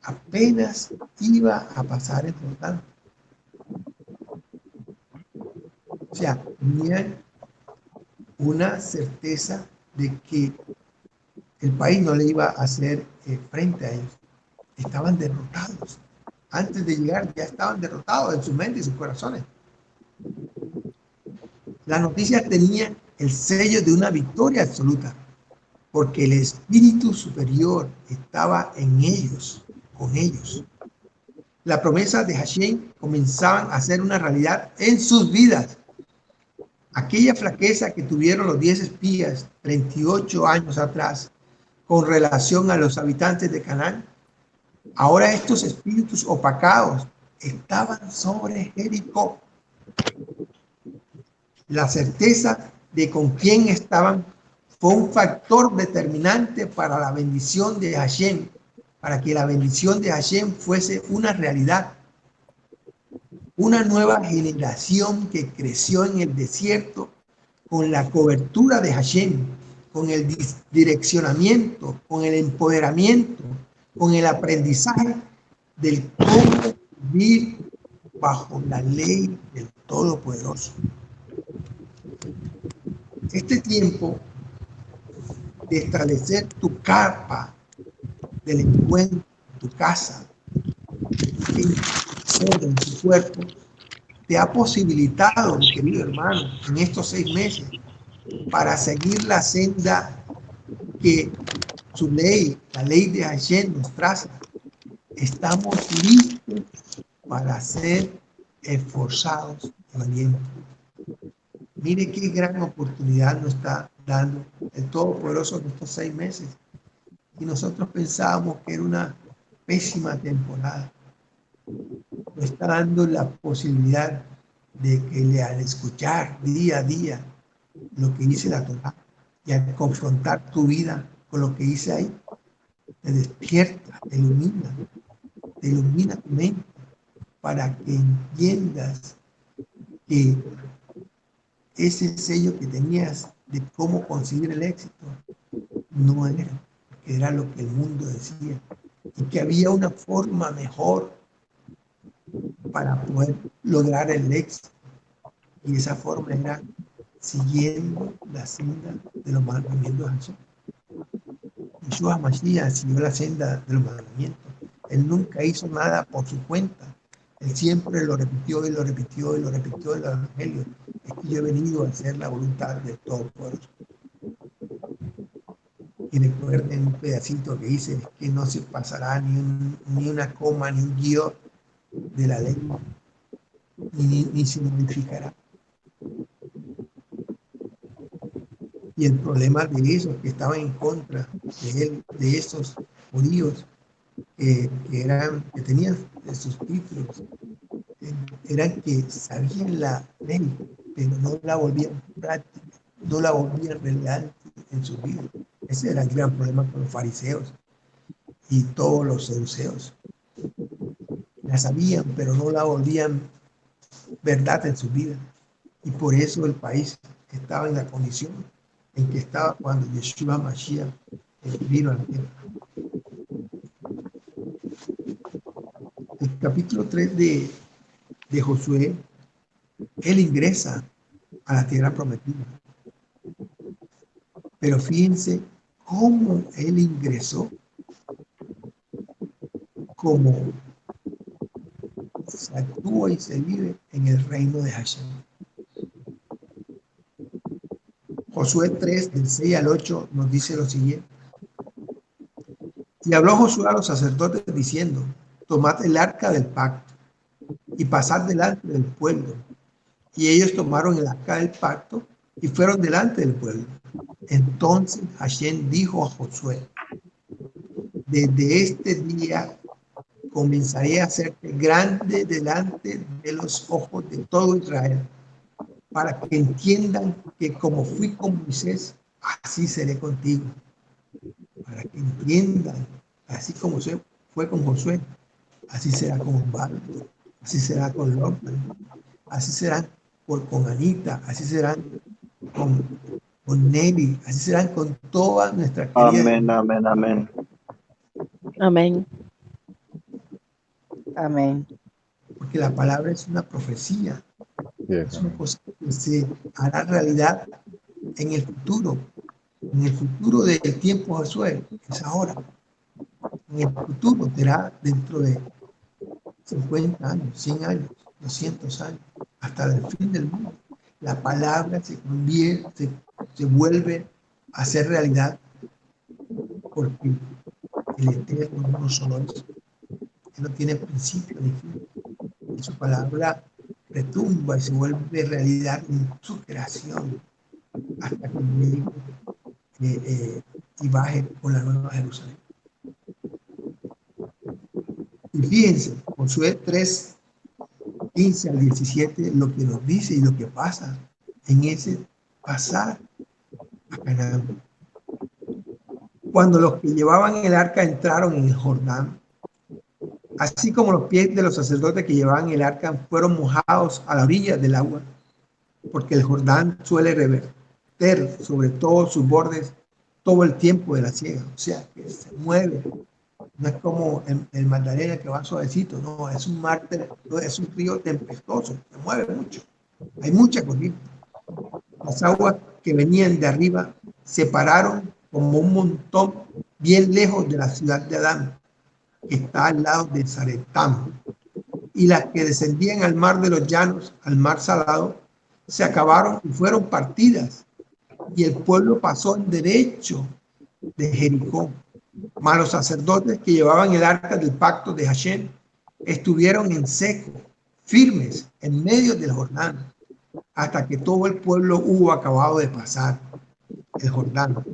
apenas iba a pasar el Jordán. O sea, tenían una certeza de que el país no le iba a hacer frente a ellos. Estaban derrotados. Antes de llegar ya estaban derrotados en su mente y sus corazones. Las noticias tenían el sello de una victoria absoluta, porque el espíritu superior estaba en ellos, con ellos. La promesa de Hashem comenzaban a ser una realidad en sus vidas. Aquella flaqueza que tuvieron los 10 espías 38 años atrás con relación a los habitantes de Canaán, ahora estos espíritus opacados estaban sobre Jericó. La certeza de con quién estaban fue un factor determinante para la bendición de Hashem, para que la bendición de Hashem fuese una realidad. Una nueva generación que creció en el desierto con la cobertura de Hashem, con el direccionamiento, con el empoderamiento, con el aprendizaje del cómo vivir bajo la ley del Todopoderoso. Este tiempo de establecer tu carpa del encuentro, tu casa, en tu cuerpo, te ha posibilitado, mi querido hermano, en estos 6 meses, para seguir la senda que su ley, la ley de Hashem nos traza. Estamos listos para ser esforzados y valientes. Mire qué gran oportunidad nos está dando el Todopoderoso en estos 6 meses. Y nosotros pensábamos que era una pésima temporada. Nos está dando la posibilidad de que al escuchar día a día lo que dice la Torá y al confrontar tu vida con lo que dice ahí, te despierta, te ilumina tu mente para que entiendas que ese sello que tenías de cómo conseguir el éxito no era, que era lo que el mundo decía, y que había una forma mejor para poder lograr el éxito, y esa forma era siguiendo la senda de los mandamientos de Hashem. Yeshua Mashiach siguió la senda de los mandamientos. Él nunca hizo nada por su cuenta. Él siempre lo repitió y lo repitió y lo repitió en el Evangelio. Es que yo he venido a hacer la voluntad del Todopoderoso. Y recuerden un pedacito que dice que no se pasará ni una coma, ni un guión de la ley, ni se modificará. Y el problema de esos que estaban en contra de él, de esos judíos que tenían sus títulos, eran que sabían la ley, pero no la volvían práctica, no la volvían real en su vida. Ese era el gran problema con los fariseos y todos los saduceos. La sabían, pero no la volvían verdad en su vida. Y por eso el país estaba en la condición en que estaba cuando Yeshua Mashiach vino a la tierra. El capítulo 3 de Josué, él ingresa a la tierra prometida. Pero fíjense cómo él ingresó, cómo se actúa y se vive en el reino de Hashem. Josué 3, del 6 al 8, nos dice lo siguiente. Y habló Josué a los sacerdotes diciendo, tomad el arca del pacto y pasad delante del pueblo. Y ellos tomaron el arca del pacto y fueron delante del pueblo. Entonces Hashem dijo a Josué, desde este día comenzaré a hacerte grande delante de los ojos de todo Israel, para que entiendan que como fui con Moisés, así seré contigo. Para que entiendan, así como fue con Josué, así será con Osvaldo, así será con López, así serán con Anita, así serán con Nelly, así serán con todas nuestras queridas. Amén, amén, amén. Amén. Amén. Porque la palabra es una profecía, Yes, es una amén. cosa que se hará realidad en el futuro del tiempo de Josué, es ahora. En el futuro será dentro de 50 años, 100 años, 200 años, hasta el fin del mundo. La palabra se vuelve a ser realidad porque el Eterno no solo es, Él no tiene principio ni fin. Y su palabra retumba y se vuelve realidad en su creación hasta que llegue y baje por la nueva Jerusalén. Y fíjense, Josué 3, 15 al 17, lo que nos dice y lo que pasa en ese pasar a Canaán. Cuando los que llevaban el arca entraron en el Jordán, así como los pies de los sacerdotes que llevaban el arca fueron mojados a la orilla del agua, porque el Jordán suele reverter sobre todos sus bordes todo el tiempo de la siega, o sea, que se mueve. No es como el Magdalena que va suavecito, no, es un mar, es un río tempestuoso, se mueve mucho, hay mucha corriente. Las aguas que venían de arriba se pararon como un montón bien lejos de la ciudad de Adán, que está al lado de Zaretán, y las que descendían al mar de los llanos, al mar salado, se acabaron y fueron partidas, y el pueblo pasó en derecho de Jericó. Mas los sacerdotes que llevaban el arca del pacto de Hashem estuvieron en seco, firmes, en medio del Jordán, hasta que todo el pueblo hubo acabado de pasar el Jordán,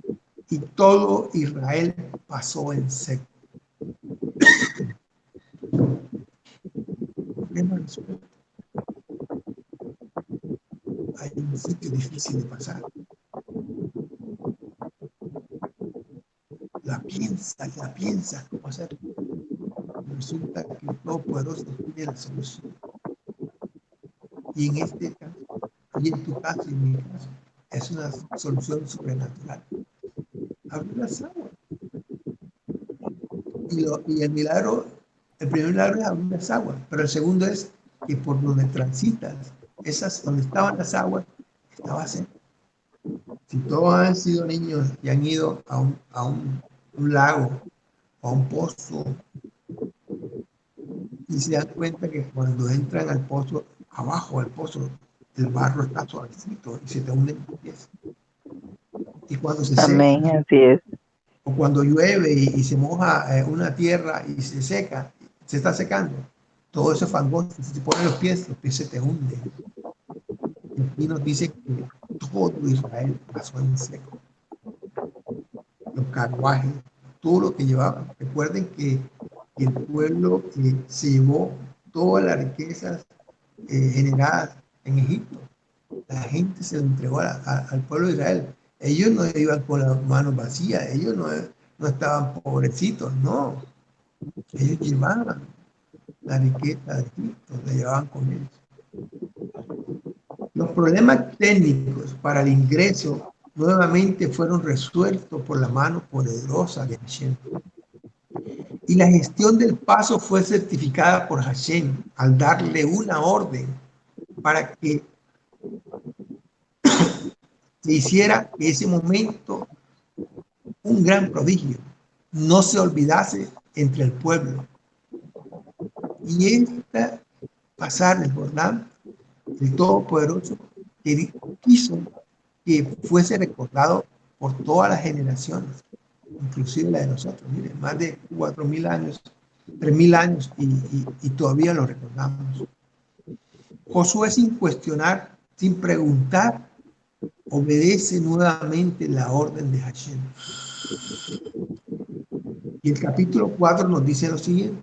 y todo Israel pasó en seco. Hay un sitio difícil de pasar. La piensa cómo hacer. Resulta que el Todopoderoso tiene la solución. Y en este caso, y en tu caso y en mi caso, es una solución sobrenatural. Abrir las aguas. Y el milagro, el primer milagro es abrir las aguas, pero el segundo es que por donde transitas, donde estaban las aguas, estaba seco. Si todos han sido niños y han ido a un lago o a un pozo y se dan cuenta que cuando entran al pozo, abajo del pozo, el barro está suavecito y se te hunden los pies. Y cuando se seca, Amén. Así es. o cuando llueve y se moja una tierra y se seca, se está secando, todo eso es fangoso. Si te ponen los pies se te hunden. Y aquí nos dice que todo Israel pasó en seco. Los carruajes, todo lo que llevaban. Recuerden que el pueblo se llevó todas las riquezas generadas en Egipto. La gente se lo entregó al pueblo de Israel. Ellos no iban con las manos vacías, ellos no estaban pobrecitos, no. Ellos llevaban la riqueza de Egipto, la llevaban con ellos. Los problemas técnicos para el ingreso nuevamente fueron resueltos por la mano poderosa de Hashem. Y la gestión del paso fue certificada por Hashem al darle una orden para que se hiciera en ese momento un gran prodigio, no se olvidase entre el pueblo. Y esta pasar el Jordán, el Todopoderoso, quiso que fuese recordado por todas las generaciones, inclusive la de nosotros. Miren, más de 4.000 años, 3.000 años y todavía lo recordamos. Josué, sin cuestionar, sin preguntar, obedece nuevamente la orden de Hashem. Y el capítulo 4 nos dice lo siguiente.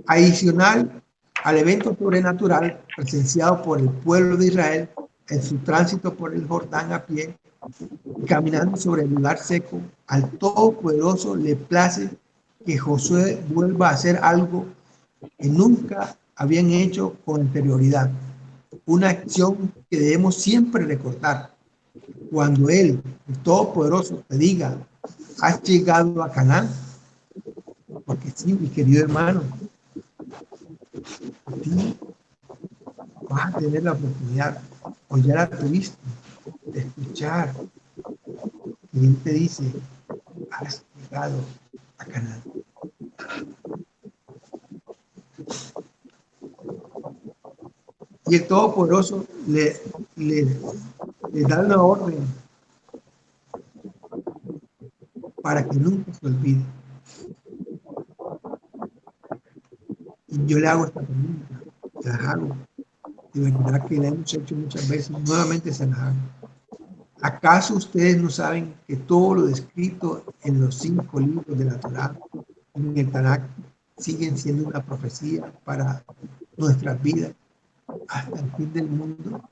Adicional al evento sobrenatural presenciado por el pueblo de Israel en su tránsito por el Jordán a pie, caminando sobre el lugar seco, al Todopoderoso le place que Josué vuelva a hacer algo que nunca habían hecho con anterioridad. Una acción que debemos siempre recordar. Cuando Él, el Todopoderoso, te diga, has llegado a Canaán, Porque sí, mi querido hermano, tú vas a tener la oportunidad, o ya la tuviste, de escuchar que Él te dice, has llegado a Canaán. Y el Todopoderoso le, le da una orden para que nunca se olvide. Y yo le hago esta pregunta, se las hago, de verdad que la hemos hecho muchas veces, nuevamente se las hago. ¿Acaso ustedes no saben que todo lo descrito en los 5 libros de la Torá, en el Tanakh, siguen siendo una profecía para nuestras vidas hasta el fin del mundo?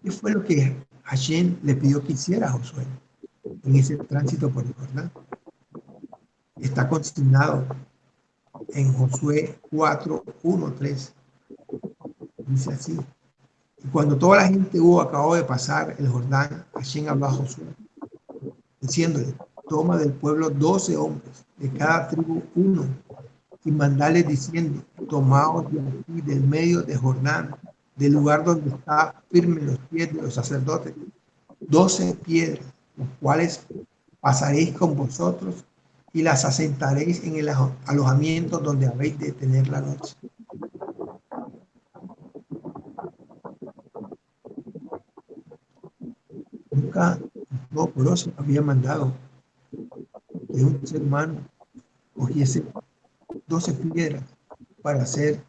¿Qué fue lo que Hashem le pidió que hiciera a Josué en ese tránsito por el Jordán? Está consignado en Josué 4, 1, 3. Dice así: y cuando toda la gente hubo acabado de pasar el Jordán, Hashem habló a Josué, diciéndole: toma del pueblo 12 hombres, de cada tribu uno, y mandales diciendo: tomaos de aquí, del medio de Jordán, del lugar donde está firme los pies de los sacerdotes, 12 piedras, las cuales pasaréis con vosotros y las asentaréis en el alojamiento donde habéis de tener la noche. Nunca el Todopoderoso había mandado que un ser humano cogiese 12 piedras para hacer,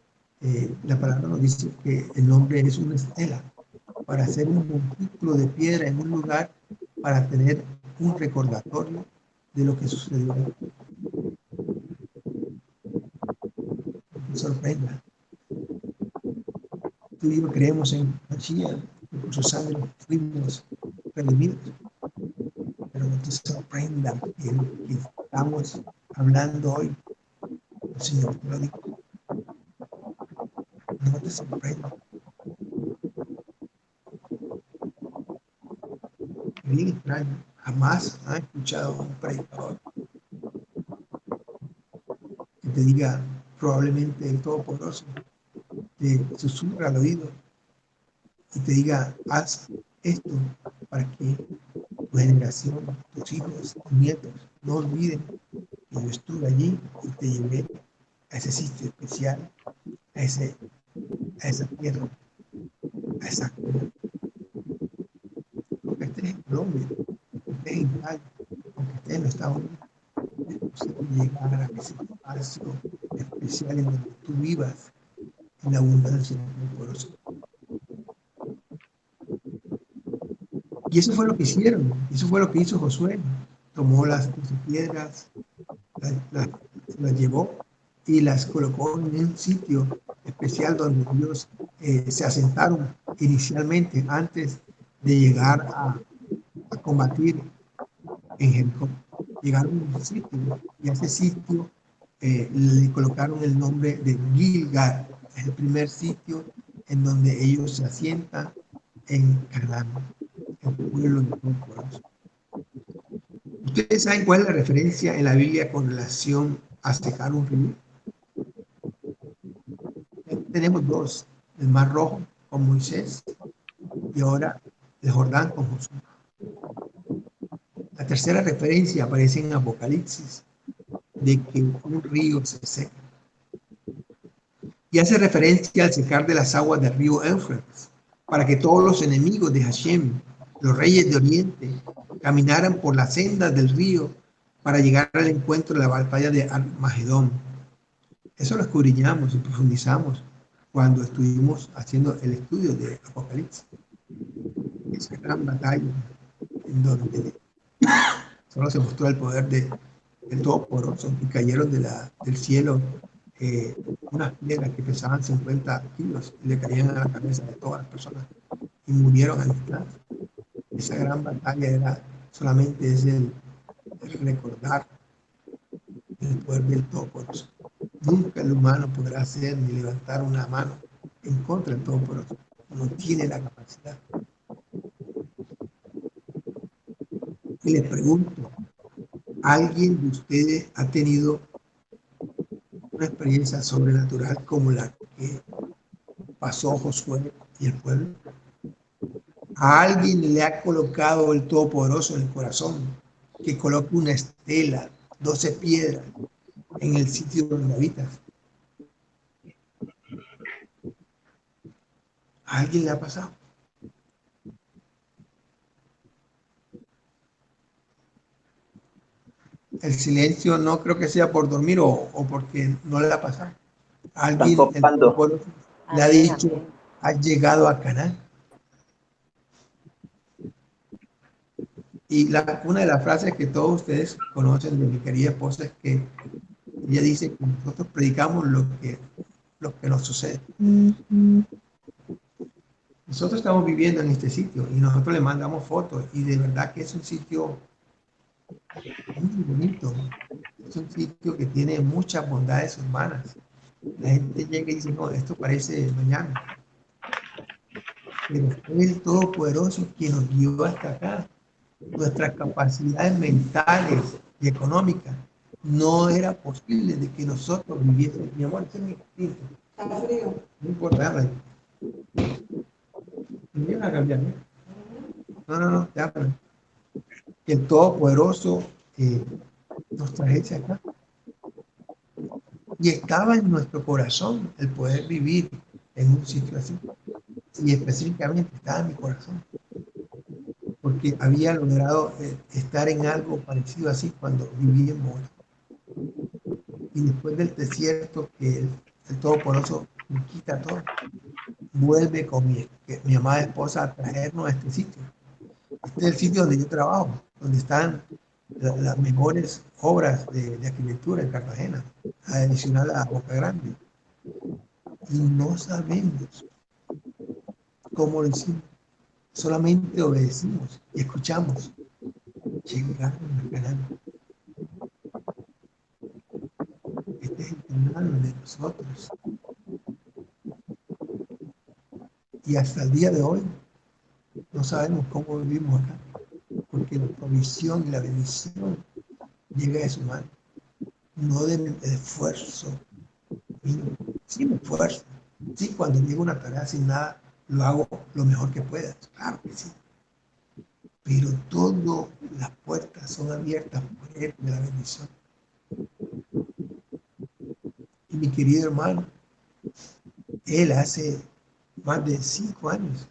la palabra nos dice que el nombre es una estela, para hacer un montículo de piedra en un lugar para tener un recordatorio de lo que sucedió. No te sorprenda. Tú y yo creemos en Mashiach, que por su sangre fuimos redimidos, pero no te sorprenda que lo que estamos hablando hoy, el Señor te lo dijo. No te sorprenda. Es bien extraño. Jamás han escuchado a un predicador que te diga, probablemente el Todopoderoso te susurra al oído y te diga: haz esto para que tu generación, tus hijos, tus nietos no olviden que yo estuve allí y te llevé a ese sitio especial, a, ese, a esa tierra, a esa cuna. Aunque estés en Colombia, aunque estés en Italia, aunque estés en los Estados Unidos, es posible llegar a ese espacio especial en donde tú vivas en la abundancia del Todopoderoso. Y eso fue lo que hicieron, eso fue lo que hizo Josué. Tomó las piedras, las llevó y las colocó en un sitio especial donde ellos se asentaron inicialmente antes de llegar a combatir en Jericó. Llegaron a un sitio y a ese sitio le colocaron el nombre de Gilgal. Es el primer sitio en donde ellos se asientan en Canaán, el pueblo de Todopoderoso. ¿Ustedes saben cuál es la referencia en la Biblia con relación a secar un río? Tenemos dos: el Mar Rojo con Moisés y ahora el Jordán con Josué. La tercera referencia aparece en Apocalipsis, de que un río se seca. Y hace referencia al secar de las aguas del río Éufrates, para que todos los enemigos de Hashem, los reyes de Oriente, caminaran por las sendas del río para llegar al encuentro de la batalla de Armagedón. Eso lo escudriñamos y profundizamos cuando estuvimos haciendo el estudio de Apocalipsis. Esa gran batalla en donde solo se mostró el poder del Todopoderoso y cayeron del cielo unas piedras que pesaban 50 kilos y le caían a la cabeza de todas las personas y murieron al instante. Esa gran batalla era solamente el recordar el poder del Todopoderoso. Nunca el humano podrá hacer ni levantar una mano en contra del Todopoderoso. No tiene la capacidad. Y les pregunto, ¿Alguien de ustedes ha tenido una experiencia sobrenatural como la que pasó Josué y el pueblo? ¿A alguien le ha colocado el Todopoderoso en el corazón que coloque una estela, 12 piedras en el sitio donde habitas? ¿A alguien le ha pasado? El silencio no creo que sea por dormir o porque no le ha pasado. ¿A Están alguien el copando. Todopoderoso le ha Amén, dicho, amén. has llegado a Canaán? Y una de las frases que todos ustedes conocen de mi querida esposa es que ella dice que nosotros predicamos lo que nos sucede. Nosotros estamos viviendo en este sitio y nosotros le mandamos fotos y de verdad que es un sitio muy bonito. Es un sitio que tiene muchas bondades humanas. La gente llega y dice, no, esto parece Miami. Pero fue el Todopoderoso quien nos guió hasta acá. Nuestras capacidades mentales y económicas no era posible de que nosotros viviésemos. Mi amor, este es mi tinto. Está frío. No importa, déjame. Me viene a cambiar, ¿no? No, déjame. Que el Todopoderoso nos trajese acá. Y estaba en nuestro corazón el poder vivir en un sitio así. Y específicamente estaba en mi corazón. Porque había logrado estar en algo parecido así cuando viví en Mola. Y después del desierto que el Todopoderoso me quita todo, vuelve con mi amada esposa a traernos a este sitio. Este es el sitio donde yo trabajo, donde están las mejores obras de arquitectura en Cartagena, adicional a Boca Grande. Y no sabemos cómo lo hicimos, solamente obedecimos y escuchamos. Llegaron a Canaán. Este es el canal de nosotros. Y hasta el día de hoy no sabemos cómo vivimos acá, porque la provisión y la bendición llega de su mano, no del esfuerzo mío. Sí me esfuerzo, sí, cuando llego a una tarea sin nada, lo hago lo mejor que pueda, claro que sí, pero todas las puertas son abiertas por él de la bendición. Y mi querido hermano, él hace más de 5 años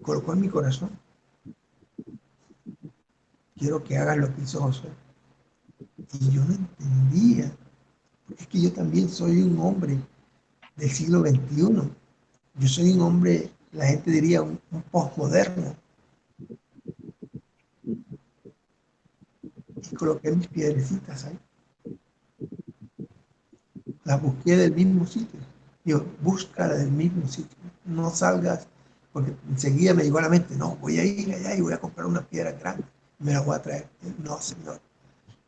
colocó en mi corazón, quiero que hagas lo que hizo Josué. Y yo no entendía, es que yo también soy un hombre del siglo XXI. Yo soy un hombre, la gente diría, un postmoderno. Y coloqué mis piedrecitas ahí. Las busqué del mismo sitio. Yo, búscala del mismo sitio. No salgas, porque enseguida me llegó a la mente, no, voy a ir allá y voy a comprar una piedra grande. Me la voy a traer. No, señor.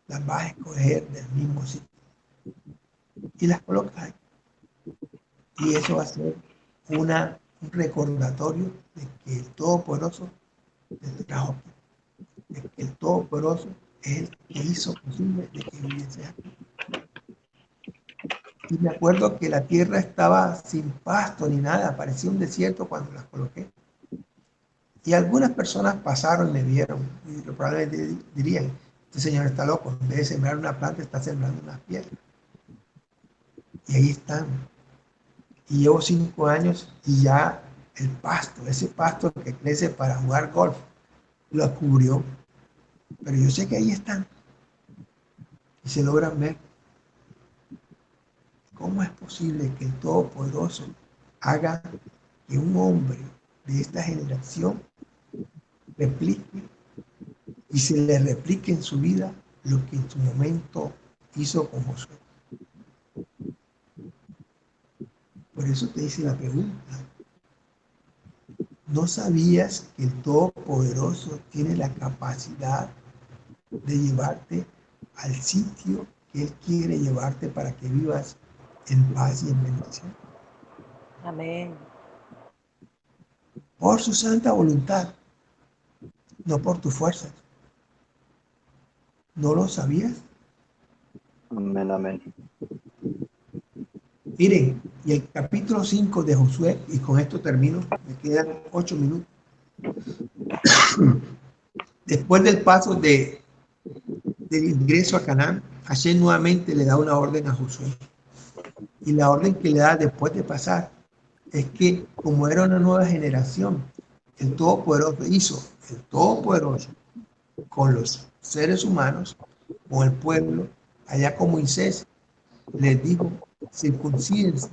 Las vas a escoger del mismo sitio. Y las colocas ahí. Y eso va a ser un recordatorio de que el Todopoderoso te trajo aquí. De que el Todopoderoso es el que hizo posible de que viviese aquí. Y me acuerdo que la tierra estaba sin pasto ni nada, parecía un desierto cuando las coloqué. Y algunas personas pasaron y me vieron y probablemente dirían, este señor está loco, en vez de sembrar una planta está sembrando unas piedras. Y ahí están. Y llevo 5 años y ya el pasto, ese pasto que crece para jugar golf, lo cubrió. Pero yo sé que ahí están y se logran ver. ¿Cómo es posible que el Todopoderoso haga que un hombre de esta generación replique y se le replique en su vida lo que en su momento hizo con Josué? Por eso te hice la pregunta. ¿No sabías que el Todopoderoso tiene la capacidad de llevarte al sitio que Él quiere llevarte para que vivas en paz y en bendición? Amén. Por su santa voluntad, no por tus fuerzas. ¿No lo sabías? Amén, amén. Miren, y el capítulo 5 de Josué, y con esto termino, me quedan 8 minutos. Después del paso del ingreso a Canaán, Hashem nuevamente le da una orden a Josué. Y la orden que le da después de pasar es que, como era una nueva generación, el Todopoderoso hizo, el Todopoderoso, con los seres humanos, con el pueblo, allá con Moisés, les dijo: circuncídense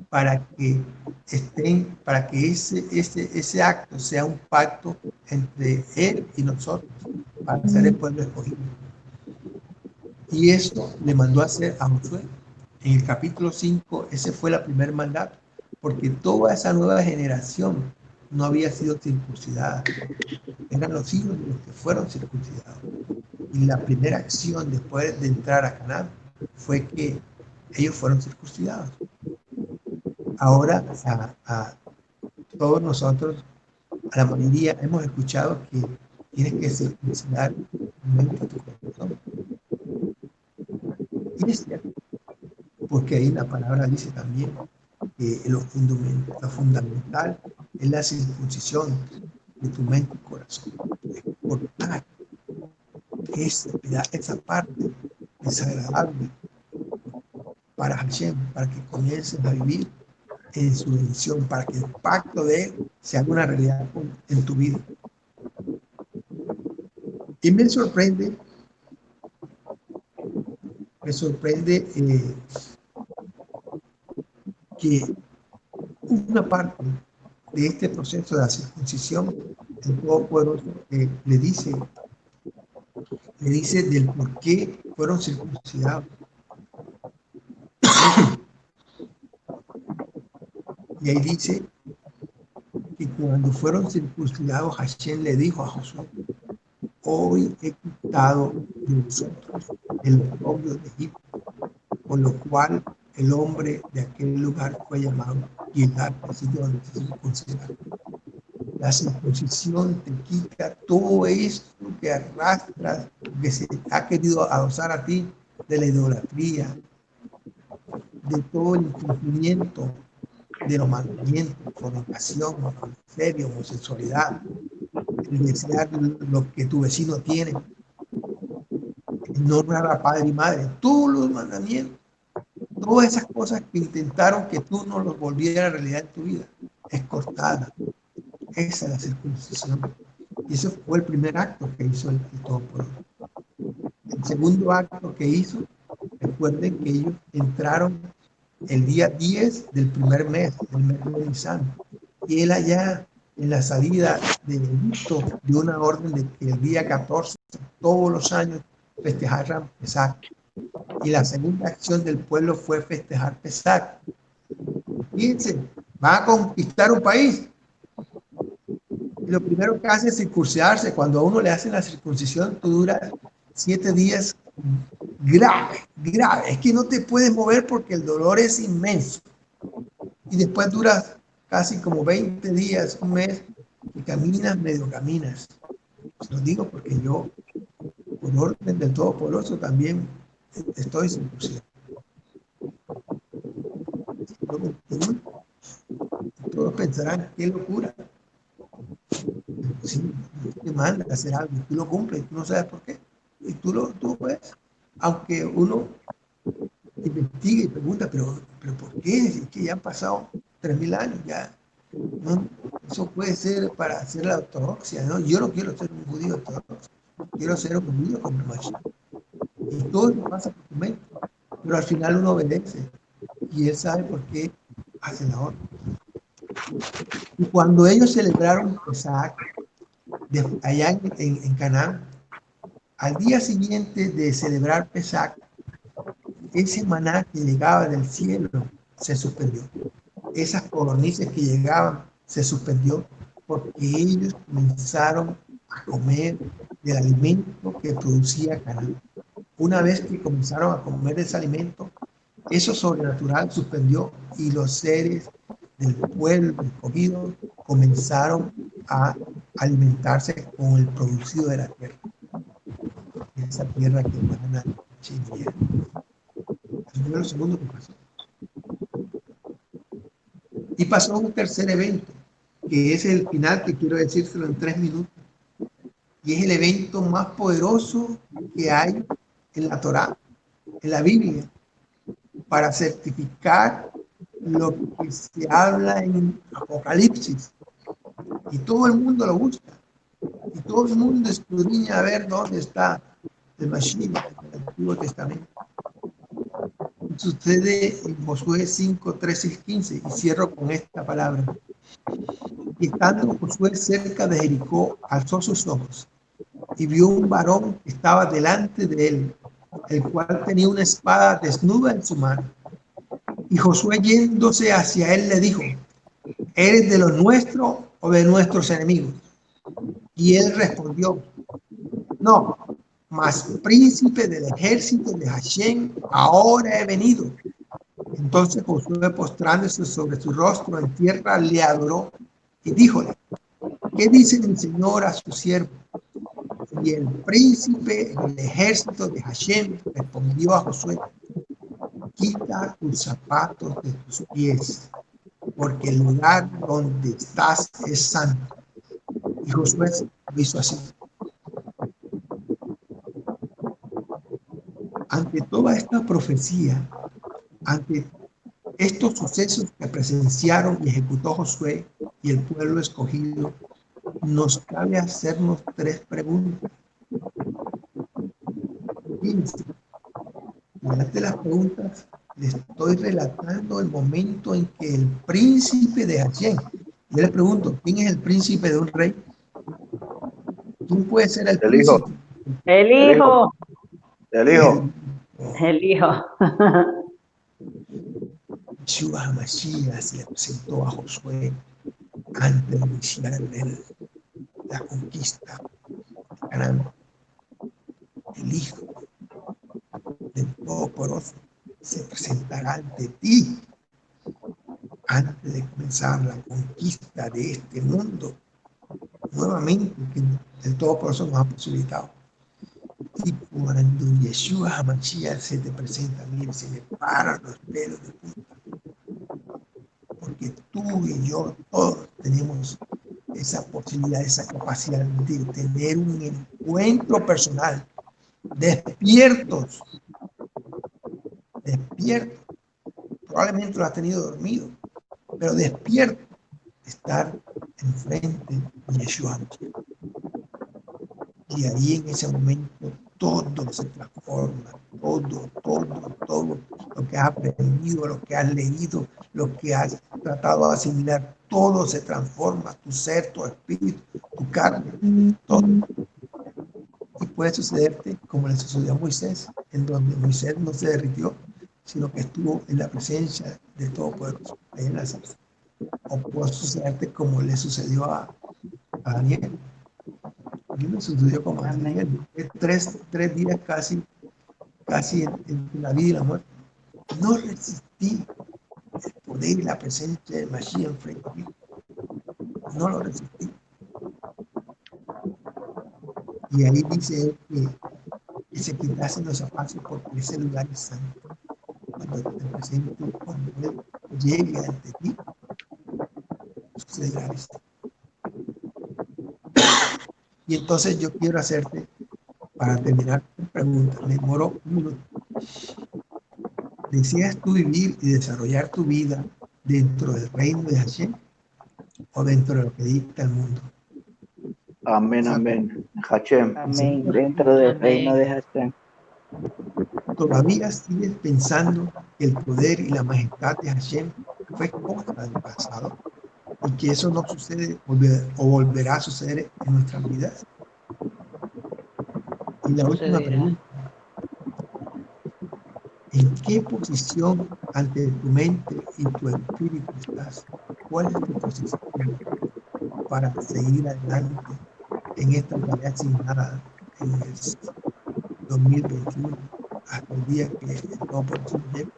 para que estén, para que ese acto sea un pacto entre él y nosotros, para ser el pueblo escogido. Y eso le mandó a hacer a Josué. En el capítulo 5, ese fue el primer mandato, porque toda esa nueva generación no había sido circuncidada. Eran los hijos de los que fueron circuncidados. Y la primera acción después de entrar a Canaán fue que ellos fueron circuncidados. Ahora a todos nosotros, a la mayoría, hemos escuchado que tienes que circuncidar mente tu corazón. Y es cierto, porque ahí la palabra dice también que lo fundamental es la circuncisión de tu mente y corazón. Cortar esa parte desagradable para Hashem, para que comiences a vivir en su bendición, para que el pacto de él se haga una realidad en tu vida. Y me sorprende que una parte de este proceso de la circuncisión, el Todopoderoso le dice del por qué fueron circuncidados. Y ahí dice que cuando fueron circuncidados, Hashem le dijo a Josué: hoy he quitado de vosotros el oprobio de Egipto, por lo cual el hombre de aquel lugar fue llamado Gilgal, así donde se circuncida. La circuncisión te quita todo esto que arrastras, que se ha querido adosar a ti, de la idolatría, de todo el incumplimiento de los mandamientos, fornicación, adulterio, homosexualidad, el desear lo que tu vecino tiene, el no honrar a padre y madre, todos los mandamientos, todas esas cosas que intentaron que tú no los volvieras realidad en tu vida, es cortada. Esa es la circuncisión. Y ese fue el primer acto que hizo el Todopoderoso. El segundo acto que hizo, recuerden que ellos entraron el día 10 del primer mes, del mes de Nisan. Y él allá en la salida de Egipto dio una orden de que el día 14, todos los años, festejaran Pesach. Y la segunda acción del pueblo fue festejar Pesach. Fíjense, va a conquistar un país. Y lo primero que hace es circuncidarse. Cuando a uno le hacen la circuncisión, tú duras 7 días grave. Es que no te puedes mover porque el dolor es inmenso. Y después duras casi como 20 días, un mes, y medio caminas. Se lo digo porque yo, por orden del Todopoderoso, también estoy circuncidado. Todos pensarán, qué locura. Sí, te manda a hacer algo, tú lo cumples, tú no sabes por qué. Y tú puedes, aunque uno investigue y pregunta, pero ¿por qué? Es que ya han pasado 3000 años, ya. No, eso puede ser para hacer la ortodoxia, ¿no? Yo no quiero ser un judío ortodoxo, quiero ser un judío con Mashiach. Y todo eso pasa por tu mente, pero al final uno obedece y él sabe por qué hace la orden. Y cuando ellos celebraron Pesach, allá en Canaán, al día siguiente de celebrar Pesach, ese maná que llegaba del cielo se suspendió. Esas codornices que llegaban se suspendió porque ellos comenzaron a comer del alimento que producía Canaán. Una vez que comenzaron a comer ese alimento, eso sobrenatural suspendió y los seres del pueblo escogido comenzaron a alimentarse con el producido de la tierra. Esa tierra que emana leche y miel. Y fue lo segundo que pasó. Y pasó un tercer evento, que es el final, que quiero decírselo en 3 minutos. Y es el evento más poderoso que hay en la Torá, en la Biblia, para certificar lo que se habla en Apocalipsis. Y todo el mundo lo busca. Y todo el mundo escudriña a ver dónde está el Mashiach en el Antiguo Testamento. Sucede en Josué 5, 13 y 15. Y cierro con esta palabra. Y estando Josué cerca de Jericó, alzó sus ojos y vio un varón que estaba delante de él, el cual tenía una espada desnuda en su mano. Y Josué, yéndose hacia él, le dijo: ¿eres de los nuestros o de nuestros enemigos? Y él respondió: no, mas príncipe del ejército de Hashem, ahora he venido. Entonces Josué, postrándose sobre su rostro en tierra, le adoró y díjole: ¿qué dice mi señor a su siervo? Y el príncipe del ejército de Hashem respondió a Josué: quita tus zapatos de tus pies, porque el lugar donde estás es santo. Y Josué lo hizo así. Ante toda esta profecía, ante estos sucesos que presenciaron y ejecutó Josué y el pueblo escogido, nos cabe hacernos 3 preguntas. Fíjense, durante las preguntas le estoy relatando el momento en que el príncipe de Hashem, yo le pregunto, ¿quién es el príncipe de un rey? ¿Quién puede ser el El hijo, príncipe? El el hijo, hijo. el hijo. El hijo. Yeshua HaMashiach se le presentó a Josué antes de iniciar la conquista de Canaán. El hijo del Todopoderoso se presentará ante ti antes de comenzar la conquista de este mundo nuevamente que el Todopoderoso nos ha posibilitado. Y cuando Yeshua HaMashiach se te presenta, mire, se le paran los pelos de punta. Porque tú y yo todos tenemos esa posibilidad, esa capacidad de tener un encuentro personal, despiertos, probablemente lo has tenido dormido, pero despierto, estar enfrente de Yeshua HaMashiach. Y ahí en ese momento todo se transforma, todo lo que has aprendido, lo que has leído, lo que has tratado de asimilar, todo se transforma, tu ser, tu espíritu, tu carne, todo. Y puede sucederte como le sucedió a Moisés, en donde Moisés no se derritió, sino que estuvo en la presencia de Todopoderoso, ahí en la zarza. O puede sucederte como le sucedió a Daniel. A mí me sucedió como a Daniel, tres días casi en la vida y la muerte. No resistí el poder y la presencia de Mashiach enfrente a mí. No lo resistí. Y ahí dice él que se quitasen los zapatos porque ese lugar es santo. Cuando te presente, cuando él llegue ante ti, sucederá esto. Y entonces yo quiero hacerte, para terminar tu pregunta, me demoro un minuto. ¿Deseas tú vivir y desarrollar tu vida dentro del reino de Hashem o dentro de lo que dicta el mundo? Amén, amén. Hashem. Amén. Dentro del Amén. reino de Hashem. ¿Todavía sigues pensando que el poder y la majestad de Hashem fue cosa del pasado y que eso no sucede o volverá a suceder en nuestras vidas? Y la última pregunta: ¿en qué posición ante tu mente y tu espíritu estás? ¿Cuál es tu posición para seguir adelante en esta tarea asignada en el 2021 hasta el día que el Todopoderoso llegue?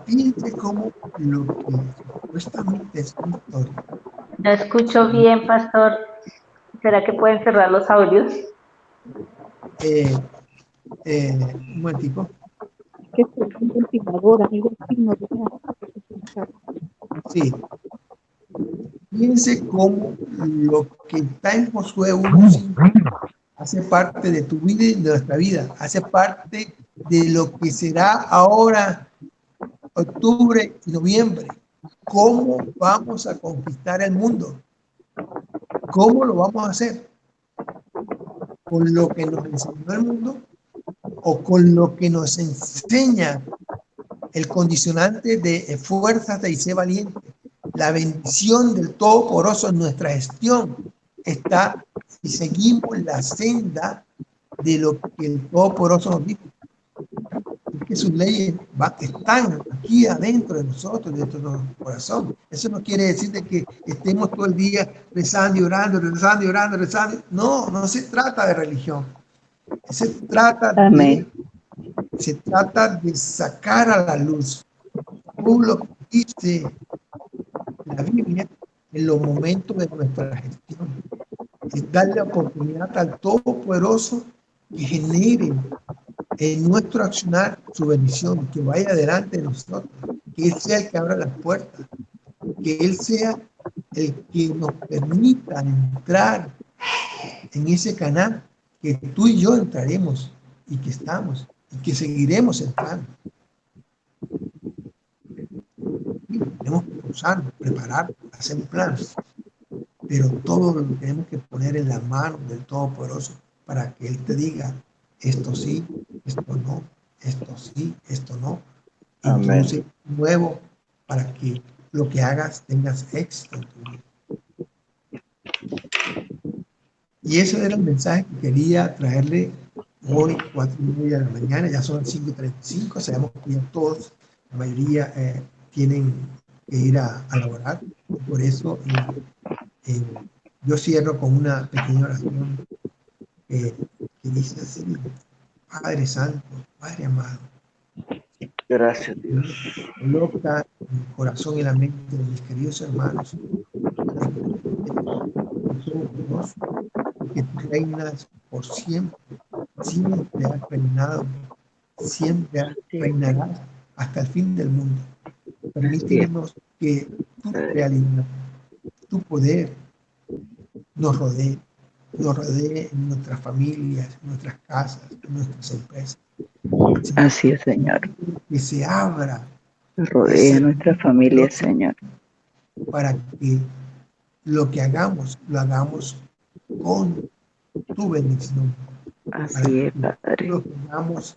Fíjense cómo lo que supuestamente es una historia. No escucho bien, pastor. ¿Será que pueden cerrar los audios? Un momentico. motivadora, algo digno de Sí. Piense cómo lo que está en Josué 1:5 hace parte de tu vida y de nuestra vida, hace parte de lo que será ahora, octubre y noviembre. ¿Cómo vamos a conquistar el mundo? ¿Cómo lo vamos a hacer? ¿Con lo que nos enseñó el mundo o con lo que nos enseña el condicionante de fuerzas y ser valiente? La bendición del Todopoderoso en nuestra gestión está si seguimos la senda de lo que el Todopoderoso nos dijo. Es que sus leyes están aquí adentro de nosotros, dentro de nuestro corazón. Eso no quiere decir de que estemos todo el día rezando y orando, rezando y orando, rezando. No, no se trata de religión. Se trata de sacar a la luz todo lo que dice la Biblia en los momentos de nuestra gestión. Es darle oportunidad al Todopoderoso que genere en nuestro accionar su bendición, que vaya adelante de nosotros, que Él sea el que abra las puertas, que Él sea el que nos permita entrar en ese canal que tú y yo entraremos y que estamos y que seguiremos entrando. Y tenemos que usarnos, preparar, hacer un plan, pero todo lo tenemos que poner en las manos del Todopoderoso para que Él te diga esto sí, esto no, esto sí, esto no. Introduce nuevo para que lo que hagas tengas éxito en tu vida. Y ese era el mensaje que quería traerle hoy, 4:30 de la mañana, ya son 5:35, sabemos que ya todos, la mayoría tienen que ir a laborar. Por eso yo cierro con una pequeña oración que dice así: Padre Santo, Padre amado, Gracias, Dios. coloca en el corazón y la mente de mis queridos hermanos que tú reinas por siempre, siempre has reinado, siempre reinarás hasta el fin del mundo. Permítenos que tu realidad, tu poder nos rodee en nuestras familias, en nuestras casas, en nuestras empresas. Así es, Señor. Que se abra, Rodea a nuestra familia, Señor. para que lo que hagamos, lo hagamos con tu bendición. Así es, Padre. Lo que hagamos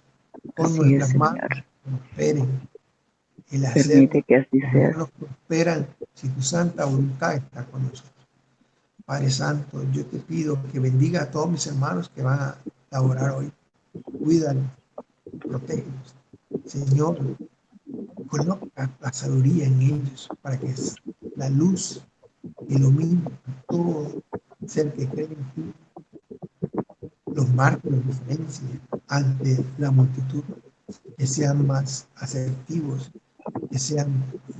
con Así nuestras es, manos, Señor. prosperen. El hacer Permite que así sea. nos prosperan si tu santa voluntad está con nosotros. Padre Santo, yo te pido que bendiga a todos mis hermanos que van a laborar hoy. Cuídalos, protégelos. Señor, coloca la sabiduría en ellos para que la luz ilumine a todo ser que cree en ti. Los marcos, las diferencias ante la multitud, que sean más asertivos, que sean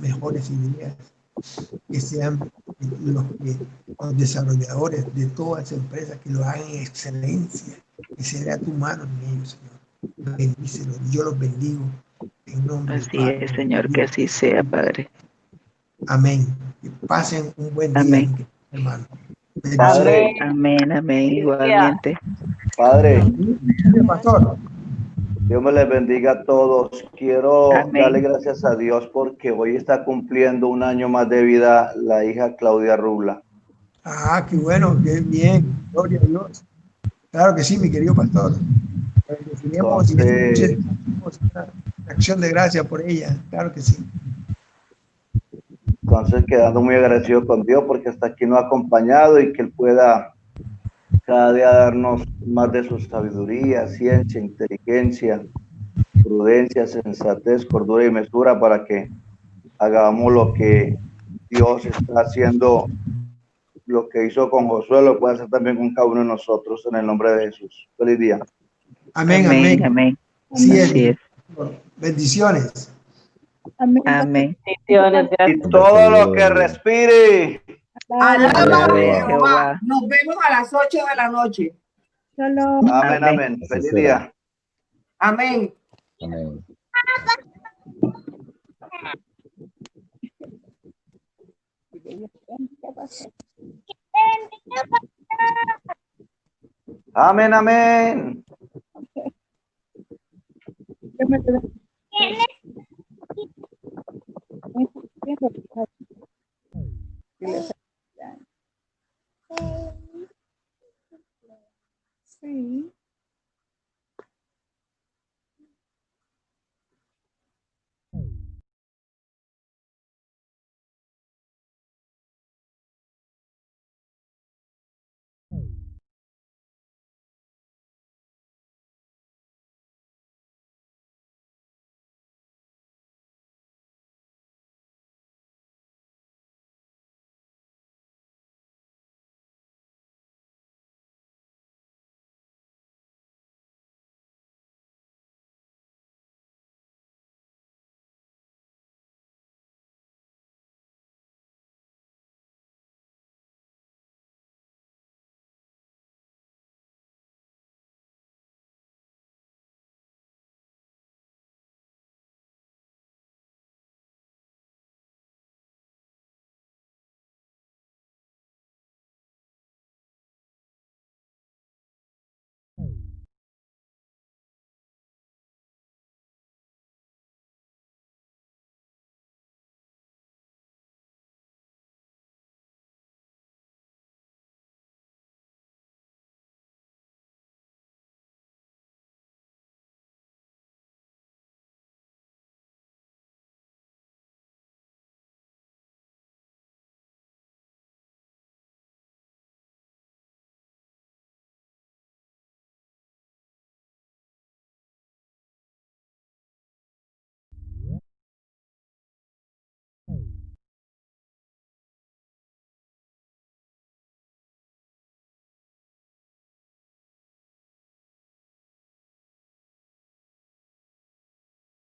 mejores ideas, que sean los desarrolladores de todas las empresas que lo hagan en excelencia, que se vea tu mano en ellos, Señor. Bendícelos, yo los bendigo en nombre Así del Padre, es, Señor, que así sea, Padre. Amén. Que pasen un buen día, Amén. hermano. Padre, Amén, amén, igualmente. Padre, Pastor. Dios me les bendiga a todos. Quiero darle Amén. gracias a Dios porque hoy está cumpliendo un año más de vida la hija Claudia Rubla. Ah, qué bueno, qué bien. Gloria a Dios. Claro que sí, mi querido pastor. Definimos y Entonces, una acción de gracia por ella. Claro que sí. Entonces, quedando muy agradecido con Dios porque hasta aquí nos ha acompañado y que Él pueda cada día darnos más de su sabiduría, ciencia, inteligencia, prudencia, sensatez, cordura y mesura para que hagamos lo que Dios está haciendo, lo que hizo con Josué, lo puede hacer también con cada uno de nosotros en el nombre de Jesús. Feliz día. Amén, Amén, amén. amén. Sí, Así es. Bendiciones. Amén. Amén. Bendiciones, Y gracias. todo lo que respire. Alaba Alaba a Jehová. Jehová. Nos vemos a las 8 de la noche. Shalom. Amén, Amén. amén. Feliz día. Amén. Amén. Amén, amén. Dios me lo bendiga.